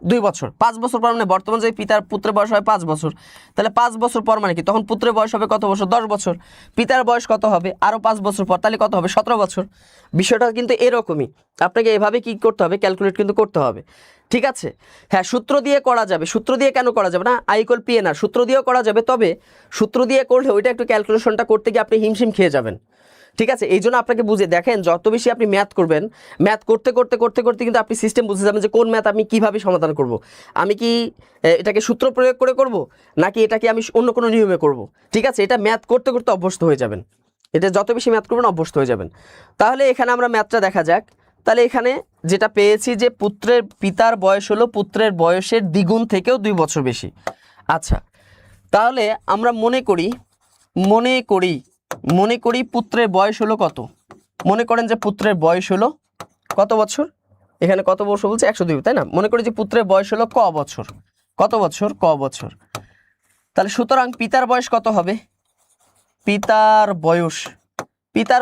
2 বছর। 5 বছর পর মানে বর্তমান যে পিতার পুত্রের বয়স হয় 5 বছর, তাহলে 5 বছর পর মানে কি তখন পুত্রের বয়স হবে কত বছর? 10 বছর। পিতার বয়স কত হবে? আরও 5 বছর পর, তাহলে কত হবে? 17 বছর। বিষয়টা কিন্তু এরকমই, আপনাকে এভাবে কি করতে হবে? ক্যালকুলেট কিন্তু করতে হবে, ঠিক আছে? হ্যাঁ, সূত্র দিয়ে করা যাবে। সূত্র দিয়ে কেন করা যাবে না? I = PNR সূত্র দিয়েও করা যাবে, তবে সূত্র দিয়ে করলে ওইটা একটু ক্যালকুলেশনটা করতে গিয়ে আপনি হিমশিম খেয়ে যাবেন, ঠিক আছে? এই জন্য আপনাকে বুঝে দেখেন, যত বেশি আপনি ম্যাথ করবেন, ম্যাথ করতে করতে করতে করতে কিন্তু আপনি সিস্টেম বুঝে যাবেন যে কোন ম্যাথ আমি কীভাবে সমাধান করব। আমি কি এটাকে সূত্র প্রয়োগ করে করব, নাকি এটাকে আমি অন্য কোনো নিয়মে করব, ঠিক আছে? এটা ম্যাথ করতে করতে অভ্যস্ত হয়ে যাবেন, এটা যত বেশি ম্যাথ করবেন অভ্যস্ত হয়ে যাবেন। তাহলে এখানে আমরা ম্যাথটা দেখা যাক। তাহলে এখানে যেটা পেয়েছি যে পিতার বয়স হলো পুত্রের বয়সের দ্বিগুণ থেকেও 2 বছর বেশি। আচ্ছা, তাহলে আমরা মনে করি পুত্রের বয়স হলো কত? মনে করেন যে পুত্রের বয়স হলো কত বছর? এখানে কত বছর বলছে? 102, তাই না? মনে করি যে পুত্রের বয়স হলো ক বছর। কত বছর? ক বছর। তাহলে সুতরাং পিতার বয়স কত হবে? পিতার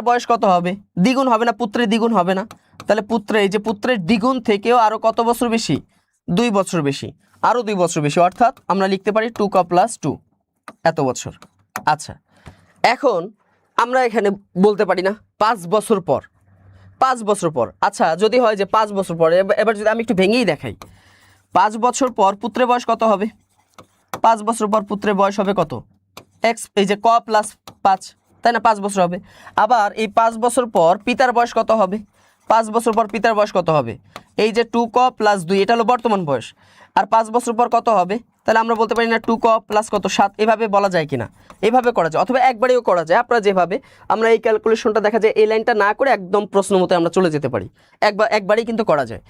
বয়স কত হবে? দ্বিগুণ হবে না? পুত্রের দ্বিগুণ হবে না? তাহলে পুত্রের দ্বিগুণ থেকেও আরো কত বছর বেশি? 2 বছর বেশি, আরো 2 বছর বেশি, অর্থাৎ আমরা লিখতে পারি 2 ক + 2 এত বছর। আচ্ছা, এখন আমরা এখানে বলতে পারি না 5 বছর পর? 5 বছর পর, আচ্ছা যদি হয় যে 5 বছর পর, এবার যদি আমি একটু ভেঙেই দেখাই, 5 বছর পর পুত্রের বয়স কত হবে? 5 বছর পর পুত্রের বয়স হবে কত? x, এই যে ক + 5, তাই না? 5 বছর হবে। আবার এই 5 বছর পর পিতার বয়স কত হবে? 5 বছর পর পিতার বয়স কত হবে? এই যে 2 ক + 2, এটা হলো বর্তমান বয়স। আর 5 বছর পর কত হবে? তাহলে আমরা বলতে পারি না 2 ক + কত 7, এভাবে বলা যায় কিনা? এভাবে করা যায়, অথবা একবারেও করা যায়। আপনারা যেভাবে, আমরা এই ক্যালকুলেশনটা দেখা যায় এই লাইনটা না করে একদম প্রশ্ন মতে আমরা চলে যেতে পারি, একবারেই কিন্তু করা যায়।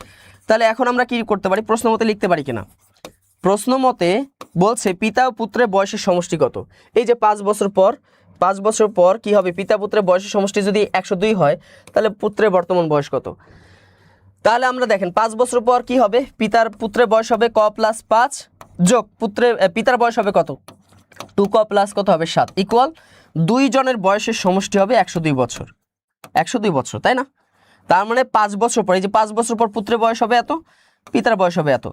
তাহলে এখন আমরা কি করতে পারি? প্রশ্ন মতে লিখতে পারি কিনা? প্রশ্ন মতে বলছে পিতা ও পুত্রের বয়সের সমষ্টি কত? এই যে 5 বছর পর কি হবে? পিতা পুত্রের বয়সের সমষ্টি যদি 102 হয়, তাহলে পুত্রের বর্তমান বয়স কত? তাহলে আমরা দেখেন 5 বছর পর কি হবে? পুত্রের বয়স হবে ক + 5 যোগ পিতার বয়স হবে কত? 2 ক + কত হবে? 7 ইকুয়াল 2 জনের বয়সের সমষ্টি হবে 102 বছর। 102 বছর, তাই না? তার মানে 5 বছর পর, এই যে 5 বছর পর পুত্রের বয়স হবে এত, পিতার বয়স হবে এত।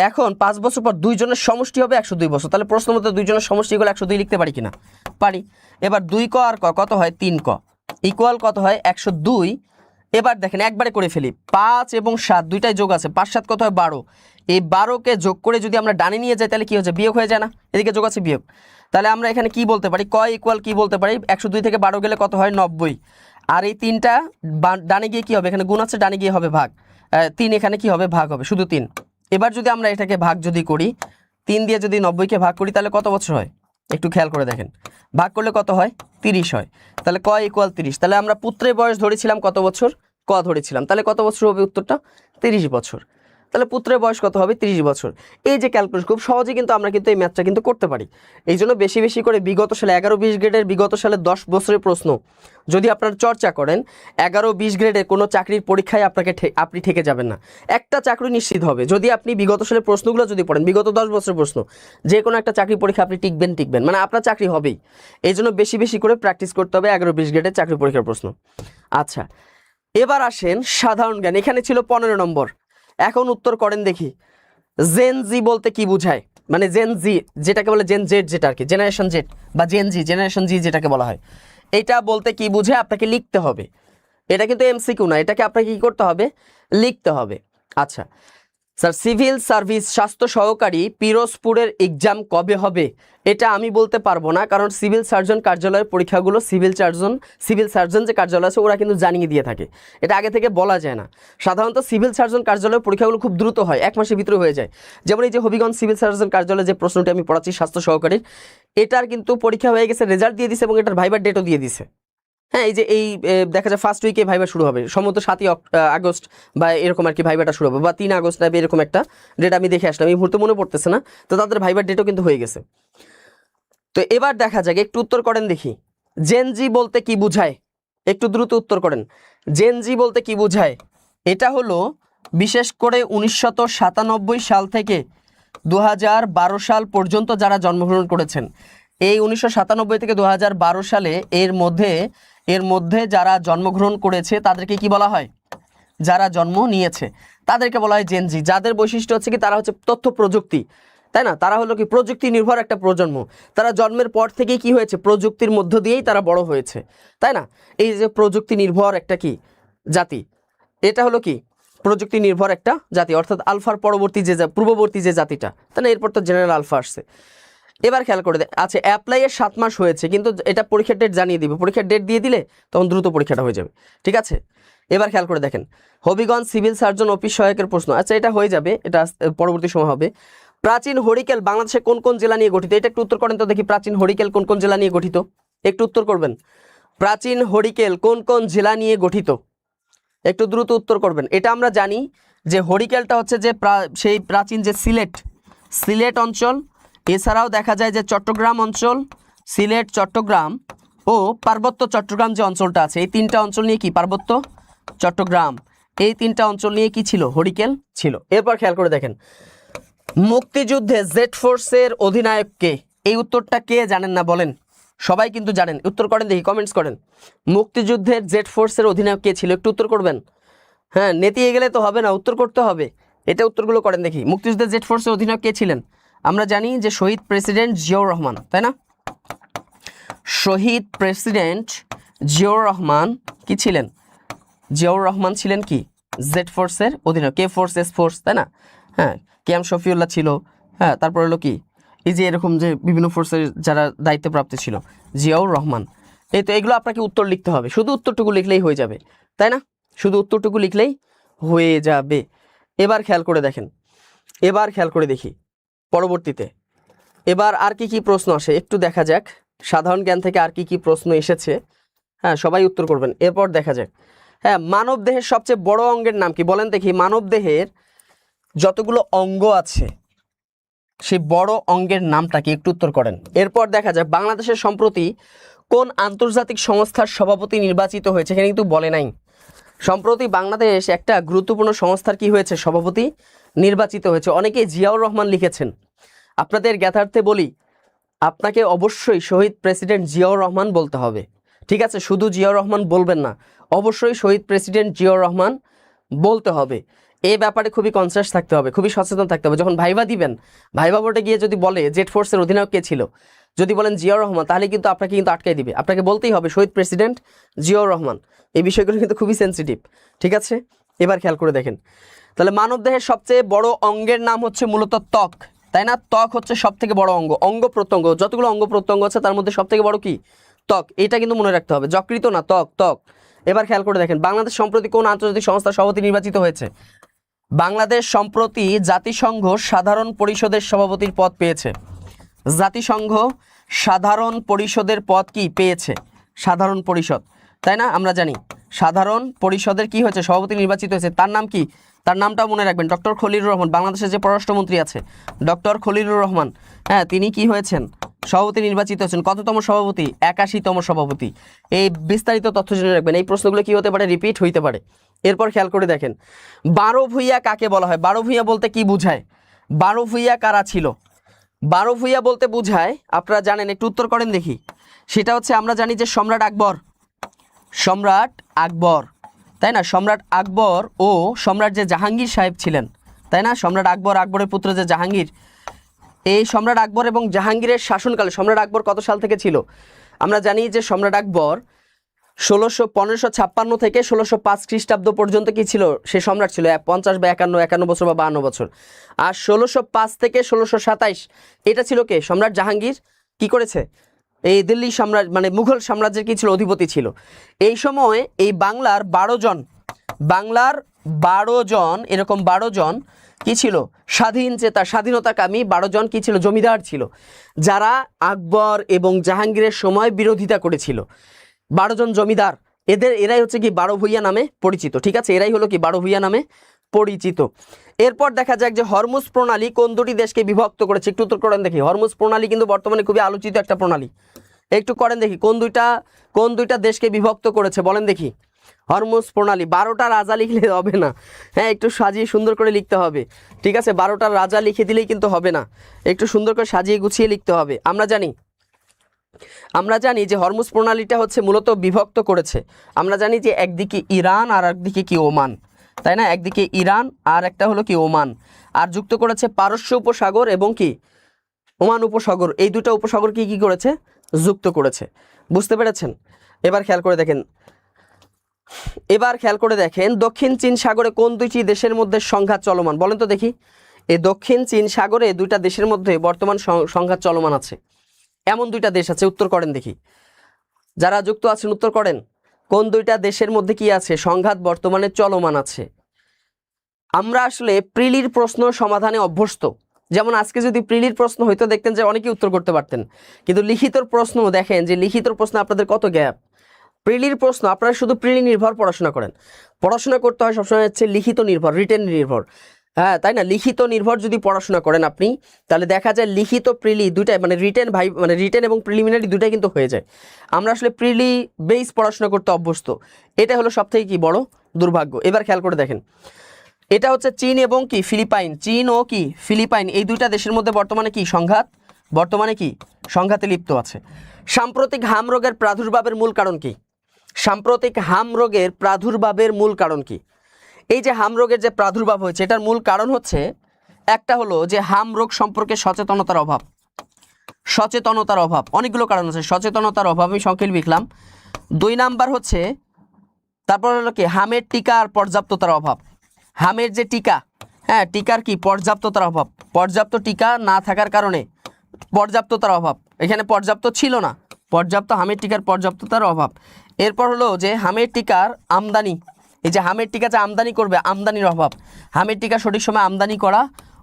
এখন 5 বছর পর 2 জনের সমষ্টি হবে 102 বছর। তাহলে প্রশ্ন মতো 2 জনের সমষ্টি এগুলো 102 লিখতে পারি কিনা? পারি। এবার 2 ক আর ক কত হয়? 3 ক ইকুয়াল কত হয়? 102। এবার দেখেন একবারে করে ফেলি, 5 এবং 7 দুইটাই যোগ আছে, 5 7 কত হয়? 12। এই 12কে যোগ করে যদি আমরা ডানে নিয়ে যাই, তাহলে কি হচ্ছে? বিয়োগ হয়ে যায় না? এদিকে যোগ আছে, বিয়োগ। তাহলে আমরা এখানে কি বলতে পারি? ক ইকুয়াল কি বলতে পারি? 102 থেকে 12 গেলে কত হয়? 90। আর এই 3টা ডানে গিয়ে কি হবে? এখানে গুণ আছে, ডানে গিয়ে হবে ভাগ। 3 এখানে কি হবে? ভাগ হবে, শুধু 3। এবার যদি আমরা এটাকে ভাগ যদি করি, 3 দিয়ে যদি 90কে ভাগ করি, তাহলে কত বছর হয়? একটু খেয়াল করে দেখেন, ভাগ করলে কত হয়? 30 হয়। তাহলে ক ইকুয়াল 30। তাহলে আমরা পুত্রের বয়স ধরেছিলাম কত বছর? ক ধরেছিলাম, তাহলে কত বছর হবে উত্তরটা? 30 বছর। তাহলে পুত্রের বয়স কত হবে? 30 বছর। এই যে ক্যালকুলেশন, খুব সহজে কিন্তু আমরা কিন্তু এই ম্যাথটা কিন্তু করতে পারি। এই জন্য বেশি বেশি করে বিগত সালে 11-20 গ্রেডের বিগত সালে 10 বছরের প্রশ্ন যদি আপনারা চর্চা করেন, 11-20 গ্রেডের কোনো চাকরির পরীক্ষায় আপনি ঠেকে যাবেন না। একটা চাকরি নিশ্চিত হবে যদি আপনি বিগত সালের প্রশ্নগুলো যদি পড়েন, বিগত 10 বছরের প্রশ্ন, যে কোনো একটা চাকরি পরীক্ষা আপনি টিকবেন, মানে আপনার চাকরি হবেই। এই জন্য বেশি বেশি করে প্র্যাকটিস করতে হবে 11-20 গ্রেডের চাকরি পরীক্ষার প্রশ্ন। আচ্ছা, এবার আসেন সাধারণ জ্ঞান। এখানে ছিল 15 নম্বর। এখন উত্তর করেন দেখি, জেন জি বলতে কি বোঝায়? মানে জেন জি যেটাকে বলে, জেন জেড যেটা আর কি, জেনারেশন জেড বা জেনারেশন জি যেটাকে বলা হয়, এটা বলতে কি বোঝায় আপনাকে লিখতে হবে। এটা কিন্তু এমসিকিউ না, এটাকে আপনাকে কি করতে হবে? লিখতে হবে। আচ্ছা স্যার, সিভিল সার্ভিস স্বাস্থ্য সহকারী পিরোজপুরের এক্সাম কবে হবে? এটা আমি বলতে পারবো না, কারণ সিভিল সার্জন কার্যালয়ের পরীক্ষাগুলো সিভিল সার্জন যে কার্যালয় আছে ওরা কিন্তু জানিয়ে দিয়ে থাকে, এটা আগে থেকে বলা যায় না। সাধারণত সিভিল সার্জন কার্যালয়ের পরীক্ষাগুলো খুব দ্রুত হয়, 1 মাসের ভিতরে হয়ে যায়। যেমন এই যে হবিগঞ্জ সিভিল সার্জন কার্যালয়ে যে প্রশ্নটি আমি পড়াচ্ছি স্বাস্থ্য সহকারীর, এটার কিন্তু পরীক্ষা হয়ে গেছে, রেজাল্ট দিয়ে দিছে এবং এটার ভাইবার ডেটও দিয়ে দিছে। হ্যাঁ, এই যে দেখা যায় ফার্স্ট উইকে ভাইবা শুরু হবে, সম্ভবত 7ই আগস্ট বা এরকম আর কি ভাইবাটা শুরু হবে, বা 3 আগস্ট না এরকম একটা ডেট আমি দেখে আসলাম, এই মুহূর্তে মনে পড়তেছে না। তো তাদের ভাইবার ডেটও কিন্তু হয়ে গেছে। তো এবার দেখা যাক, একটু উত্তর করেন দেখি, জেনজি বলতে কি বোঝায়? একটু দ্রুত উত্তর করেন, জেনজি বলতে কি বোঝায়? এটা হলো বিশেষ করে 1997 সাল থেকে 2012 সাল পর্যন্ত যারা জন্মগ্রহণ করেছেন, এই 1997 থেকে 2012 সালে এর মধ্যে যারা জন্মগ্রহণ করেছে তাদেরকে কি বলা হয়? যারা জন্ম নিয়েছে তাদেরকে বলা হয় জেনজি, যাদের বৈশিষ্ট্য হচ্ছে কি তারা হচ্ছে তথ্য প্রযুক্তি, তাই না? তারা হলো কি প্রযুক্তি নির্ভর একটা প্রজন্ম, তারা জন্মের পর থেকেই কি হয়েছে প্রযুক্তির মধ্য দিয়েই তারা বড় হয়েছে, তাই না? এই যে প্রযুক্তি নির্ভর একটা কি জাতি, এটা হলো কি প্রযুক্তি নির্ভর একটা জাতি, অর্থাৎ আলফার পরবর্তী যে পূর্ববর্তী যে জাতিটা, তাই না? এরপর তো জেনারেল আলফা আসছে। এবার খেয়াল করে আচ্ছা অ্যাপ্লাইয়ের 7 মাস হয়েছে, কিন্তু এটা পরীক্ষার ডেট জানিয়ে দিবে, পরীক্ষার ডেট দিয়ে দিলে তখন দ্রুত পরীক্ষাটা হয়ে যাবে, ঠিক আছে? এবার খেয়াল করে দেখেন, হবিগঞ্জ সিভিল সার্জন অফিস সহায়কের প্রশ্ন, আচ্ছা এটা হয়ে যাবে, এটা পরবর্তী সময় হবে। প্রাচীন হরিকেল বাংলাদেশে কোন কোন জেলা নিয়ে গঠিত? এটা একটু উত্তর করেন তো দেখি, প্রাচীন হরিকেল কোন কোন জেলা নিয়ে গঠিত? একটু উত্তর করবেন, প্রাচীন হরিকেল কোন কোন জেলা নিয়ে গঠিত? একটু দ্রুত উত্তর করবেন। এটা আমরা জানি যে হরিকেলটা হচ্ছে যে সেই প্রাচীন যে সিলেট অঞ্চল, এছাড়াও দেখা যায় যে চট্টগ্রাম অঞ্চল, সিলেট, চট্টগ্রাম ও পার্বত্য চট্টগ্রাম যে অঞ্চলটা আছে, এই 3টা অঞ্চল নিয়ে কি পার্বত্য চট্টগ্রাম, এই 3টা অঞ্চল নিয়ে কি ছিল হরিকেল ছিল। এরপর খেয়াল করে দেখেন, মুক্তিযুদ্ধে জেড ফোর্সের অধিনায়ক কে? এই উত্তরটা কে জানেন না বলেন? সবাই কিন্তু জানেন, উত্তর করেন দেখি, কমেন্টস করেন। মুক্তিযুদ্ধের জেড ফোর্সের অধিনায়ক কে ছিল? একটু উত্তর করবেন। হ্যাঁ, নেতিয়ে গেলে তো হবে না, উত্তর করতে হবে, এটা উত্তরগুলো করেন দেখি। মুক্তিযুদ্ধের জেড ফোর্সের অধিনায়ক কে ছিলেন? আমরা জানি যে শহীদ প্রেসিডেন্ট জিয়াউর রহমান, তাই না? শহীদ প্রেসিডেন্ট জিয়াউর রহমান কি ছিলেন? জিয়াউর রহমান ছিলেন কি জেড ফোর্সের অধিনায়ক। কে ফোর্স, এস ফোর্স, তাই না? হ্যাঁ, কেএম শফিউল্লাহ ছিল, হ্যাঁ, তারপর হলো কি এই যে এরকম যে বিভিন্ন ফোর্সের যারা দায়িত্বপ্রাপ্ত ছিল, জিয়াউর রহমান। এই তো এগুলো আপনাকে উত্তর লিখতে হবে, শুধু উত্তরটুকু লিখলেই হয়ে যাবে, তাই না? শুধু উত্তরটুকু লিখলেই হয়ে যাবে। এবার খেয়াল করে দেখেন, এবার খেয়াল করে দেখি পরবর্তীতে এবার আর কি কি প্রশ্ন আসে একটু দেখা যাক, সাধারণ জ্ঞান থেকে আর কি কি প্রশ্ন এসেছে। হ্যাঁ, সবাই উত্তর করবেন। এরপর দেখা যাক, হ্যাঁ, মানব দেহের সবচেয়ে বড় অঙ্গের নাম কি বলেন দেখি? মানব দেহের যতগুলো অঙ্গ আছে সেই বড় অঙ্গের নামটা কি? একটু উত্তর করেন। এরপর দেখা যাক, বাংলাদেশের সম্প্রতি কোন আন্তর্জাতিক সংস্থার সভাপতি নির্বাচিত হয়েছে? এখানে কিন্তু বলে নাই। সম্প্রতি বাংলাদেশ একটা গুরুত্বপূর্ণ সংস্থার কি হয়েছে? সভাপতি নির্বাচিত হয়েছে। অনেকে জিয়াউর রহমান লিখেছেন, আপনাদের জ্ঞাতার্থে বলি, আপনাকে অবশ্যই শহীদ প্রেসিডেন্ট জিয়াউর রহমান বলতে হবে, ঠিক আছে? শুধু জিয়াউর রহমান বলবেন না, অবশ্যই শহীদ প্রেসিডেন্ট জিয়াউর রহমান বলতে হবে। এই ব্যাপারে খুবই কনসিয়াস থাকতে হবে, খুবই সচেতন থাকতে হবে। যখন ভাইবা দিবেন, ভাইবা বোর্ডে গিয়ে যদি বলে জেড ফোর্সের অধিনায়ক কে ছিল, যদি বলেন জিয়াউর রহমান, তাহলে কিন্তু আপনাকে কিন্তু আটকাই দিবে, আপনাকে বলতেই হবে শহীদ প্রেসিডেন্ট জিয়াউর রহমান। এই বিষয়গুলো কিন্তু খুবই সেন্সিটিভ, ঠিক আছে? এবার খেয়াল করে দেখেন, তাহলে মানবদেহের সবচেয়ে বড় অঙ্গের নাম হচ্ছে মূলত ত্বক, তাই না? ত্বক হচ্ছে সব থেকে বড় অঙ্গ। অঙ্গ প্রত্যঙ্গ, যতগুলো অঙ্গ প্রত্যঙ্গ আছে তার মধ্যে সব থেকে বড় কি? ত্বক। এটা কিন্তু মনে রাখতে হবে, যকৃত না, ত্বক, ত্বক। এবার খেয়াল করে দেখেন, বাংলাদেশ সম্প্রতি কোন আন্তর্জাতিক সংস্থার সভাপতি নির্বাচিত হয়েছে? বাংলাদেশ সম্প্রতি জাতিসংঘ সাধারণ পরিষদের সভাপতির পদ পেয়েছে। জাতিসংঘ সাধারণ পরিষদের পদ কি পেয়েছে? সাধারণ পরিষদ, তাই না? আমরা জানি সাধারণ পরিষদের কি হয়েছে? সভাপতি নির্বাচিত হয়েছে। তার নাম কি? তার নামটাও মনে রাখবেন, ডক্টর খলিলুর রহমান। বাংলাদেশের যে পররাষ্ট্রমন্ত্রী আছে ডক্টর খলিলুর রহমান, হ্যাঁ, তিনি কি হয়েছেন? সভাপতি নির্বাচিত হয়েছেন। কততম সভাপতি? 81তম সভাপতি। এই বিস্তারিত তথ্য জেনে রাখবেন, এই প্রশ্নগুলো কি হতে পারে? রিপিট হইতে পারে। এরপর খেয়াল করে দেখেন, 12 ভূঁইয়া কাকে বলা হয়? 12 ভূঁইয়া বলতে কি বুঝায়? 12 ভূঁইয়া কারা ছিল? 12 ভূঁইয়া বলতে বুঝায়, আপনারা জানেন, একটু উত্তর করেন দেখি। সেটা হচ্ছে আমরা জানি যে সম্রাট আকবর, সম্রাট আকবর, তাই না? সম্রাট আকবর ও সম্রাট যে জাহাঙ্গীর সাহেব ছিলেন, তাই না? সম্রাট আকবর, আকবরের পুত্র যে জাহাঙ্গীর, এই সম্রাট আকবর এবং জাহাঙ্গীরের শাসনকালে, সম্রাট আকবর কত সাল থেকে ছিল? আমরা জানি যে সম্রাট আকবর 1556 থেকে 1605 খ্রিস্টাব্দ পর্যন্ত কি ছিল? সে সম্রাট ছিল 50 বা 51 বছর বা 52 বছর। আর 1605 থেকে 1627 এটা ছিল কে? সম্রাট জাহাঙ্গীর কি করেছে? এই দিল্লি সাম্রাজ্য মানে মুঘল সাম্রাজ্যের কি ছিল? অধিপতি ছিল। এই সময় এই বাংলার 12 জন, বাংলার 12 জন, এরকম 12 জন কি ছিল? স্বাধীন চেতা, স্বাধীনতাকামী 12 জন কি ছিল? জমিদার ছিল, যারা আকবর এবং জাহাঙ্গীরের সময় বিরোধিতা করেছিল। 12 জন জমিদার, এরাই হচ্ছে কি 12 ভূঁইয়া নামে পরিচিত, ঠিক আছে? এরাই হলো কি 12 ভূঁইয়া নামে পরিচিত। এরপর দেখা যাক যে হরমুজ প্রণালী কোন দুটি দেশকে বিভক্ত করেছে? একটু উত্তর করেন দেখি। হরমুজ প্রণালী কিন্তু বর্তমানে খুবই আলোচিত একটা প্রণালী, একটু করেন দেখি, কোন দুইটা দেশকে বিভক্ত করেছে বলেন দেখি। হরমুজ প্রণালী। 12টা রাজা লিখলে হবে না, হ্যাঁ, একটু সাজিয়ে সুন্দর করে লিখতে হবে, ঠিক আছে? 12টা রাজা লিখে দিলেই কিন্তু হবে না, একটু সুন্দর করে সাজিয়ে গুছিয়ে লিখতে হবে। আমরা জানি যে হরমুজ প্রণালীটা হচ্ছে মূলত বিভক্ত করেছে, আমরা জানি যে একদিকে ইরান আর একদিকে কি ওমান, তাই না, একদিকে ইরান আর একটা হলো কি ওমান, আর যুক্ত করেছে পারস্য উপসাগর এবং কি ওমান উপসাগর, এই দুটো উপসাগর কি করেছে, যুক্ত করেছে। বুঝতে পেরেছেন? এবার খেয়াল করে দেখেন দক্ষিণ চীন সাগরে কোন দুইটি দেশের মধ্যে সংঘাত চলমান, বলেন তো দেখি। এই দক্ষিণ চীন সাগরে দুইটা দেশের মধ্যে বর্তমান সংঘাত চলমান আছে, এমন দুইটা দেশ আছে, উত্তর করেন দেখি। যারা যুক্ত আছেন উত্তর করেন, কোন দুইটা দেশের মধ্যে কি আছে, সংঘাত বর্তমানে চলমান আছে। আমরা আসলে প্রিলির প্রশ্ন সমাধানে অভ্যস্ত, যেমন আজকে যদি প্রিলির প্রশ্ন হয়তো দেখতেন যে অনেকেই উত্তর করতে পারতেন, কিন্তু লিখিত প্রশ্ন দেখেন যে লিখিত প্রশ্ন আপনাদের কত গ্যাপ। প্রিলির প্রশ্ন আপনারা শুধু প্রিলি নির্ভর পড়াশোনা করেন, পড়াশোনা করতে হয় সবসময় হচ্ছে লিখিত নির্ভর, রিটেন নির্ভর, হ্যাঁ তাই না। লিখিত নির্ভর যদি পড়াশোনা করেন আপনি, তাহলে দেখা যায় লিখিত প্রিলি দুইটাই, মানে রিটেন এবং প্রিলিমিনারি দুইটাই কিন্তু হয়ে যায়। আমরা আসলে প্রিলি বেস পড়াশোনা করতে অভ্যস্ত, এটা হলো সবথেকে কি বড় দুর্ভাগ্য। এবার খেয়াল করে দেখেন, এটা হচ্ছে চীন এবং কি ফিলিপাইন, চীন ও কি ফিলিপাইন, এই দুইটা দেশের মধ্যে বর্তমানে কি সংঘাতে লিপ্ত আছে। সাম্প্রতিক হাম রোগের প্রাদুর্ভাবের মূল কারণ কি, সাম্প্রতিক হাম রোগের প্রাদুর্ভাবের মূল কারণ কি। এই যে হাম রোগের যে প্রাদুর্ভাব হয়েছে, এটার মূল কারণ হচ্ছে একটা হলো যে হাম রোগ সম্পর্কে সচেতনতার অভাব, অনেকগুলো কারণ আছে, সচেতনতার অভাব আমি সংক্ষেপে লিখলাম। 2 নাম্বার হচ্ছে, তারপর হলো কি হামের টিকা আর পর্যাপ্ততার অভাব, হামের যে টিকা, হ্যাঁ টিকার কি পর্যাপ্ততার অভাব, পর্যাপ্ত টিকা না থাকার কারণে পর্যাপ্ততার অভাব, এখানে পর্যাপ্ত ছিল না, হামের টিকার পর্যাপ্ততার অভাব। এরপর হলো যে হামের টিকার আমদানি, এই যে হামের টিকা যে আমদানি করবে, আমদানির অভাব, হামের টিকা সঠিক সময় আমদানি করা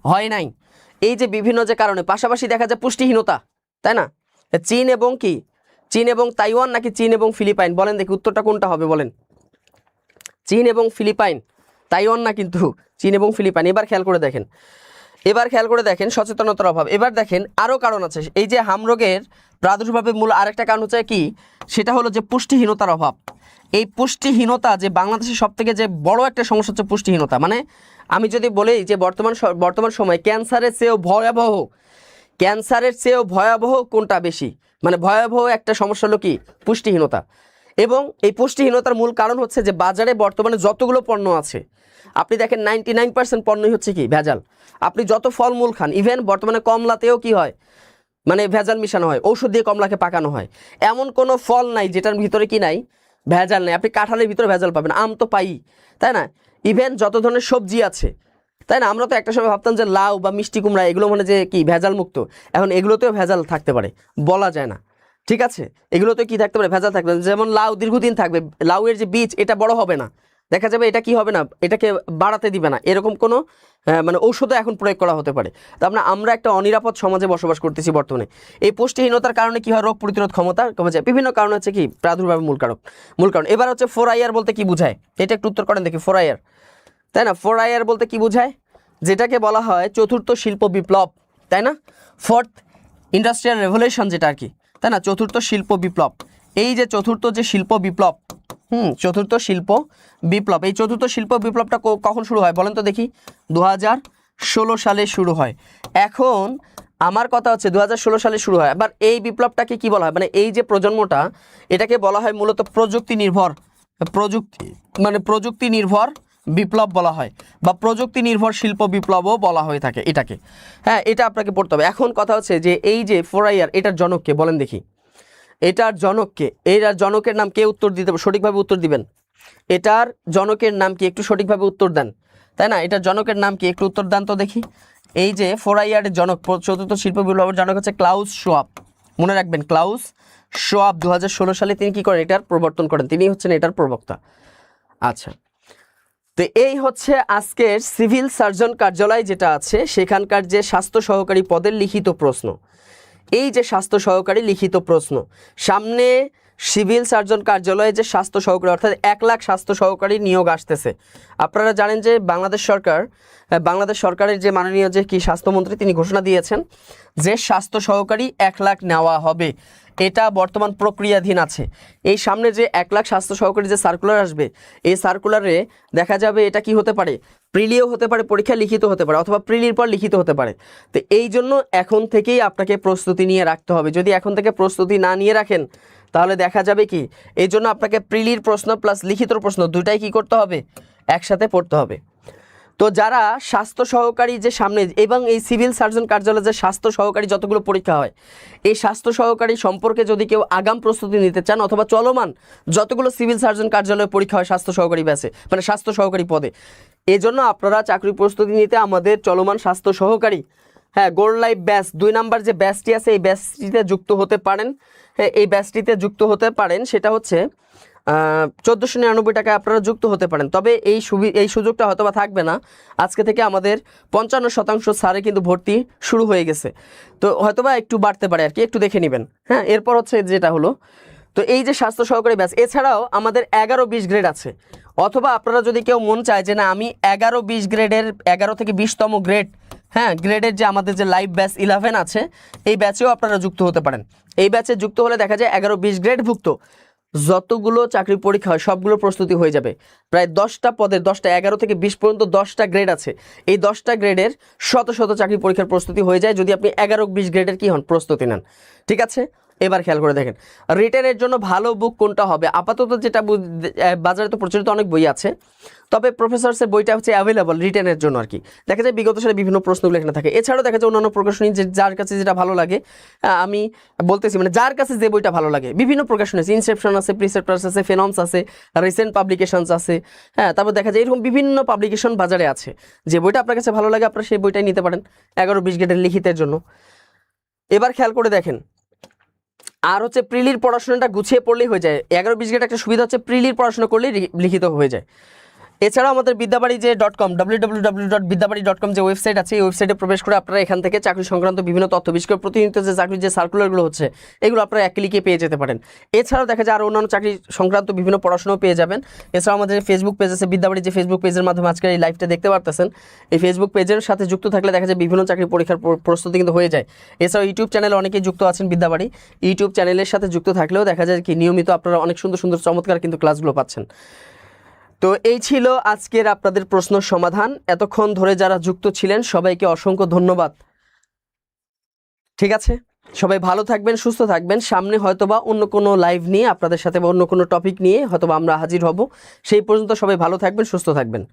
হয় নাই। এই যে বিভিন্ন যে কারণে, পাশাপাশি দেখা যায় পুষ্টিহীনতা, তাই না। চীন এবং তাইওয়ান নাকি চীন এবং ফিলিপাইন, বলেন দেখি উত্তরটা কোনটা হবে বলেন। চীন এবং ফিলিপাইন, তাইওয়ান না কিন্তু চীন এবং ফিলিপাইন। এবার খেয়াল করে দেখেন সচেতনতার অভাব। এবার দেখেন আরও কারণ আছে, এই যে হাম রোগের প্রাদুর্ভাবের মূল আরেকটা কারণ হচ্ছে কি, সেটা হলো যে পুষ্টিহীনতার অভাব। এই পুষ্টিহীনতা যে বাংলাদেশের সবথেকে যে বড় একটা সমস্যা হচ্ছে পুষ্টিহীনতা। মানে আমি যদি বলি যে বর্তমান সময় ক্যান্সারের চেয়েও ভয়াবহ কোনটা বেশি, মানে ভয়াবহ একটা সমস্যা হলো কি পুষ্টিহীনতা। এবং এই পুষ্টিহীনতার মূল কারণ হচ্ছে যে বাজারে বর্তমানে যতগুলো পণ্য আছে, আপনি দেখেন 99% পণ্যই হচ্ছে কি ভেজাল। আপনি যত ফলমূল খান, ইভেন বর্তমানে কমলাতেও কি হয়, মানে ভেজাল মিশানো হয়, ঔষধ দিয়ে কমলাকে পাকানো হয়। এমন কোনো ফল নাই যেটার ভিতরে কি নাই, ভেজাল নেই। আপনি কাঁঠালের ভিতরে ভেজাল পাবেন, আম তো পাই, তাই না। ইভেন যত ধরনের সবজি আছে, তাই না, আমরা তো একটা সময় ভাবতাম যে লাউ বা মিষ্টি কুমড়া এগুলো মানে যে কি ভেজাল মুক্ত, এখন এগুলোতেও ভেজাল থাকতে পারে, বলা যায় না, ঠিক আছে। এগুলোতে কি থাকতে পারে, ভেজাল থাকবে। যেমন লাউ দীর্ঘদিন থাকবে, লাউয়ের যে বীজ এটা বড় হবে না, দেখা যাবে এটা কি হবে না, এটাকে বাড়াতে দিবে না, এরকম কোনো মানে ঔষধও এখন প্রয়োগ করা হতে পারে। তার মানে আমরা একটা অনিরাপদ সমাজে বসবাস করতেছি বর্তমানে। এই পুষ্টিহীনতার কারণে কি হয়, রোগ প্রতিরোধ ক্ষমতা কমে যায়। বিভিন্ন কারণ হচ্ছে কি প্রাদুর্ভাবের মূল কারণ। এবার হচ্ছে 4IR বলতে কি বোঝায়, এটা একটু উত্তর করেন দেখি। 4IR, তাই না, 4IR বলতে কি বোঝায়, যেটাকে বলা হয় চতুর্থ শিল্প বিপ্লব, তাই না, 4th ইন্ডাস্ট্রিয়াল রেভলিউশন যেটা আর কি, তাই না, চতুর্থ শিল্প বিপ্লব। এই যে চতুর্থ যে শিল্প বিপ্লব, চতুর্থ শিল্প বিপ্লব, এই চতুর্থ শিল্প বিপ্লবটা কখন শুরু হয় বলেন তো দেখি। 2016 সালে শুরু হয়। এখন আমার কথা হচ্ছে 2016 সালে শুরু হয়। আবার এই বিপ্লবটাকে কি বলা হয়, মানে এই যে প্রজন্মটা, এটাকে বলা হয় মূলত প্রযুক্তি নির্ভর বিপ্লব বলা হয়, বা প্রযুক্তি নির্ভর শিল্প বিপ্লবও বলা হয়ে থাকে এটাকে। হ্যাঁ, এটা আপনাকে পড়তে হবে। এখন কথা হচ্ছে যে এই যে 4IR, এটার জনককে বলেন দেখি, এটার জনকের নাম কে উত্তর দিতে সঠিকভাবে উত্তর দিবেন। এটার জনকের নাম কি, একটু সঠিকভাবে উত্তর দেন, তাই না। এটার জনকের নাম কি, একটু উত্তর দেন তো দেখি। এই যে 4IR এর জনক, চতুর্থ শিল্প বিপ্লবের জনক হচ্ছে ক্লাউস শোয়াব। মনে রাখবেন, ক্লাউস শোয়াব 2016 সালে তিনি কি করেন, এটার প্রবর্তন করেন, তিনি হচ্ছেন এটার প্রবক্তা। আচ্ছা, তো এই হচ্ছে আজকের সিভিল সার্জন কার্যালয় যেটা আছে, সেখানকার যে স্বাস্থ্য সহকারী পদের লিখিত প্রশ্ন। এই যে স্বাস্থ্য সহকারী লিখিত প্রশ্ন, সামনে সিভিল সার্জন কার্যালয়ে যে স্বাস্থ্য সহকারী, অর্থাৎ 1 লাখ স্বাস্থ্য সহকারী নিয়োগ আসতেছে। আপনারা জানেন যে বাংলাদেশ সরকারের যে মাননীয় যে কি স্বাস্থ্যমন্ত্রী, তিনি ঘোষণা দিয়েছেন যে স্বাস্থ্য সহকারী 1 লাখ নেওয়া হবে। এটা বর্তমান প্রক্রিয়াধীন আছে। এই সামনে যে 1 লাখ স্বাস্থ্য সহকারী যে সার্কুলার আসবে, এই সার্কুলারে দেখা যাবে এটা কি হতে পারে, প্রিলিও হতে পারে, পরীক্ষা লিখিত হতে পারে, অথবা প্রিলির পর লিখিত হতে পারে। তো এই জন্য এখন থেকেই আপনাকে প্রস্তুতি নিয়ে রাখতে হবে। যদি এখন থেকে প্রস্তুতি না নিয়ে রাখেন, তাহলে দেখা যাবে কি, এই জন্য আপনাকে প্রিলির প্রশ্ন প্লাস লিখিত প্রশ্ন দুটাই কি করতে হবে, একসাথে পড়তে হবে। তো যারা স্বাস্থ্য সহকারী যে সামনে এবং এই সিভিল সার্জন কার্যালয়ে যে স্বাস্থ্য সহকারী যতগুলো পরীক্ষা হয়, এই স্বাস্থ্য সহকারী সম্পর্কে যদি কেউ আগাম প্রস্তুতি নিতে চান অথবা চলমান যতগুলো সিভিল সার্জন কার্যালয়ে পরীক্ষা হয় স্বাস্থ্য সহকারী ব্যাচে, মানে স্বাস্থ্য সহকারী পদে, এজন্য আপনারা চাকরি প্রস্তুতি নিতে আমাদের চলমান স্বাস্থ্য সহকারী, হ্যাঁ, গোল্ড লাইফ ব্যাচ 2 নাম্বার যে ব্যাচটি আছে এই ব্যাচটিতে যুক্ত হতে পারেন। হ্যাঁ, এই ব্যাচটিতে যুক্ত হতে পারেন, সেটা হচ্ছে 1499 টাকায় আপনারা যুক্ত হতে পারেন। তবে এই সুযোগটা হয়তো বা থাকবে না। আজকে থেকে আমাদের 55% ছাড়ে কিন্তু ভর্তি শুরু হয়ে গেছে, তো হয়তো বা একটু বাড়তে পারে আর কি, একটু দেখে নেবেন। হ্যাঁ, এরপর হচ্ছে যেটা হলো, তো এই যে স্বাস্থ্য সহকারী ব্যাচ, এছাড়াও আমাদের 11-20 গ্রেড আছে। অথবা আপনারা যদি কেউ মন চায় যে না আমি 11-20 গ্রেডের 11 থেকে 20তম গ্রেড, হ্যাঁ, গ্রেডের যে আমাদের যে লাইভ ব্যাচ 11 আছে, এই ব্যাচেও আপনারা যুক্ত হতে পারেন। এই ব্যাচে যুক্ত হলে দেখা যায় 11-20 গ্রেডভুক্ত যতগুলো চাকরি পরীক্ষা হয় সবগুলো প্রস্তুতি হয়ে যাবে। প্রায় 10টা পদের 10টা 11 থেকে 20 পর্যন্ত 10টা গ্রেড আছে। এই 10টা গ্রেডের শত শত চাকরি পরীক্ষার প্রস্তুতি হয়ে যায় যদি আপনি 11-20 গ্রেডের কি হন প্রস্তুতি নেন। ঠিক আছে, এবার খেয়াল করে দেখেন রিটেনের জন্য ভালো বুক কোনটা হবে। আপাতত যেটা বাজারে তো প্রচলিত অনেক বই আছে, তবে প্রফেসরসের বইটা হচ্ছে অ্যাভেলেবল রিটেনের জন্য আর কি। দেখা যায় বিগত সালে বিভিন্ন প্রশ্নগুলো এখানে থাকে। এছাড়াও দেখা যায় অন্যান্য প্রকাশনী যে যার কাছে যেটা ভালো লাগে, আমি বলতেছি মানে যার কাছে যে বইটা ভালো লাগে, বিভিন্ন প্রকাশনী আছে, ইনসেপশন আছে, প্রিসেপ্টার্স আছে, ফেনমস আছে, রিসেন্ট পাবলিকেশনস আছে। হ্যাঁ, তারপর দেখা যায় এরকম বিভিন্ন পাবলিকেশন বাজারে আছে। যে বইটা আপনার কাছে ভালো লাগে আপনারা সেই বইটাই নিতে পারেন 11-20 গ্রেডের লিখিতের জন্য। এবার খেয়াল করে দেখেন, আর হচ্ছে প্রিলির পড়াশোনাটা গুছিয়ে পড়লেই হয়ে যায়। 11-20 গ্রেড একটা সুবিধা হচ্ছে প্রিলির পড়াশোনা করলেই লিখিত হয়ে যায়। এছাড়াও আমাদের বিদ্যাবাড়ি যে .com www.বিদ্যাবাড়ি.com যে ওয়েবসাইট আছে, এই ওয়েবসাইটে প্রবেশ করে আপনারা এখান থেকে চাকরি সংক্রান্ত বিভিন্ন তথ্য, বিশেষ করে প্রতিনিয়ত যে চাকরির যে সার্কুলারগুলো হচ্ছে এগুলো আপনারা এক ক্লিকে পেয়ে যেতে পারেন। এছাড়াও দেখা যায় আরও অন্যান্য চাকরি সংক্রান্ত বিভিন্ন পড়াশোনাও পেয়ে যাবেন। এছাড়াও আমাদের ফেসবুক পেজ আছে, বিদ্যাবাড়ি যে ফেসবুক পেজের মাধ্যমে আজকে এই লাইভটা দেখতে পারতেছেন, এই ফেসবুক পেজের সাথে যুক্ত থাকলে দেখা যায় বিভিন্ন চাকরি পরীক্ষার প্রস্তুতি কিন্তু হয়ে যায়। এছাড়াও ইউটিউব চ্যানেলে অনেকেই যুক্ত আছেন বিদ্যাবাড়ি, ইউটিউব চ্যানেলের সাথে যুক্ত থাকলেও দেখা যায় কি নিয়মিত আপনারা অনেক সুন্দর সুন্দর চমৎকার কিন্তু ক্লাসগুলো পাচ্ছেন। তো এই ছিল আজকের আপনাদের প্রশ্ন সমাধান। এতক্ষণ ধরে যারা যুক্ত ছিলেন সবাইকে অসংখ্য ধন্যবাদ। ঠিক আছে, সবাই ভালো থাকবেন, সুস্থ থাকবেন। সামনে হয়তোবা অন্য কোনো লাইভ নিয়ে আপনাদের সাথে বা অন্য কোনো টপিক নিয়ে হয়তোবা আমরা হাজির হব। সেই পর্যন্ত সবাই ভালো থাকবেন, সুস্থ থাকবেন।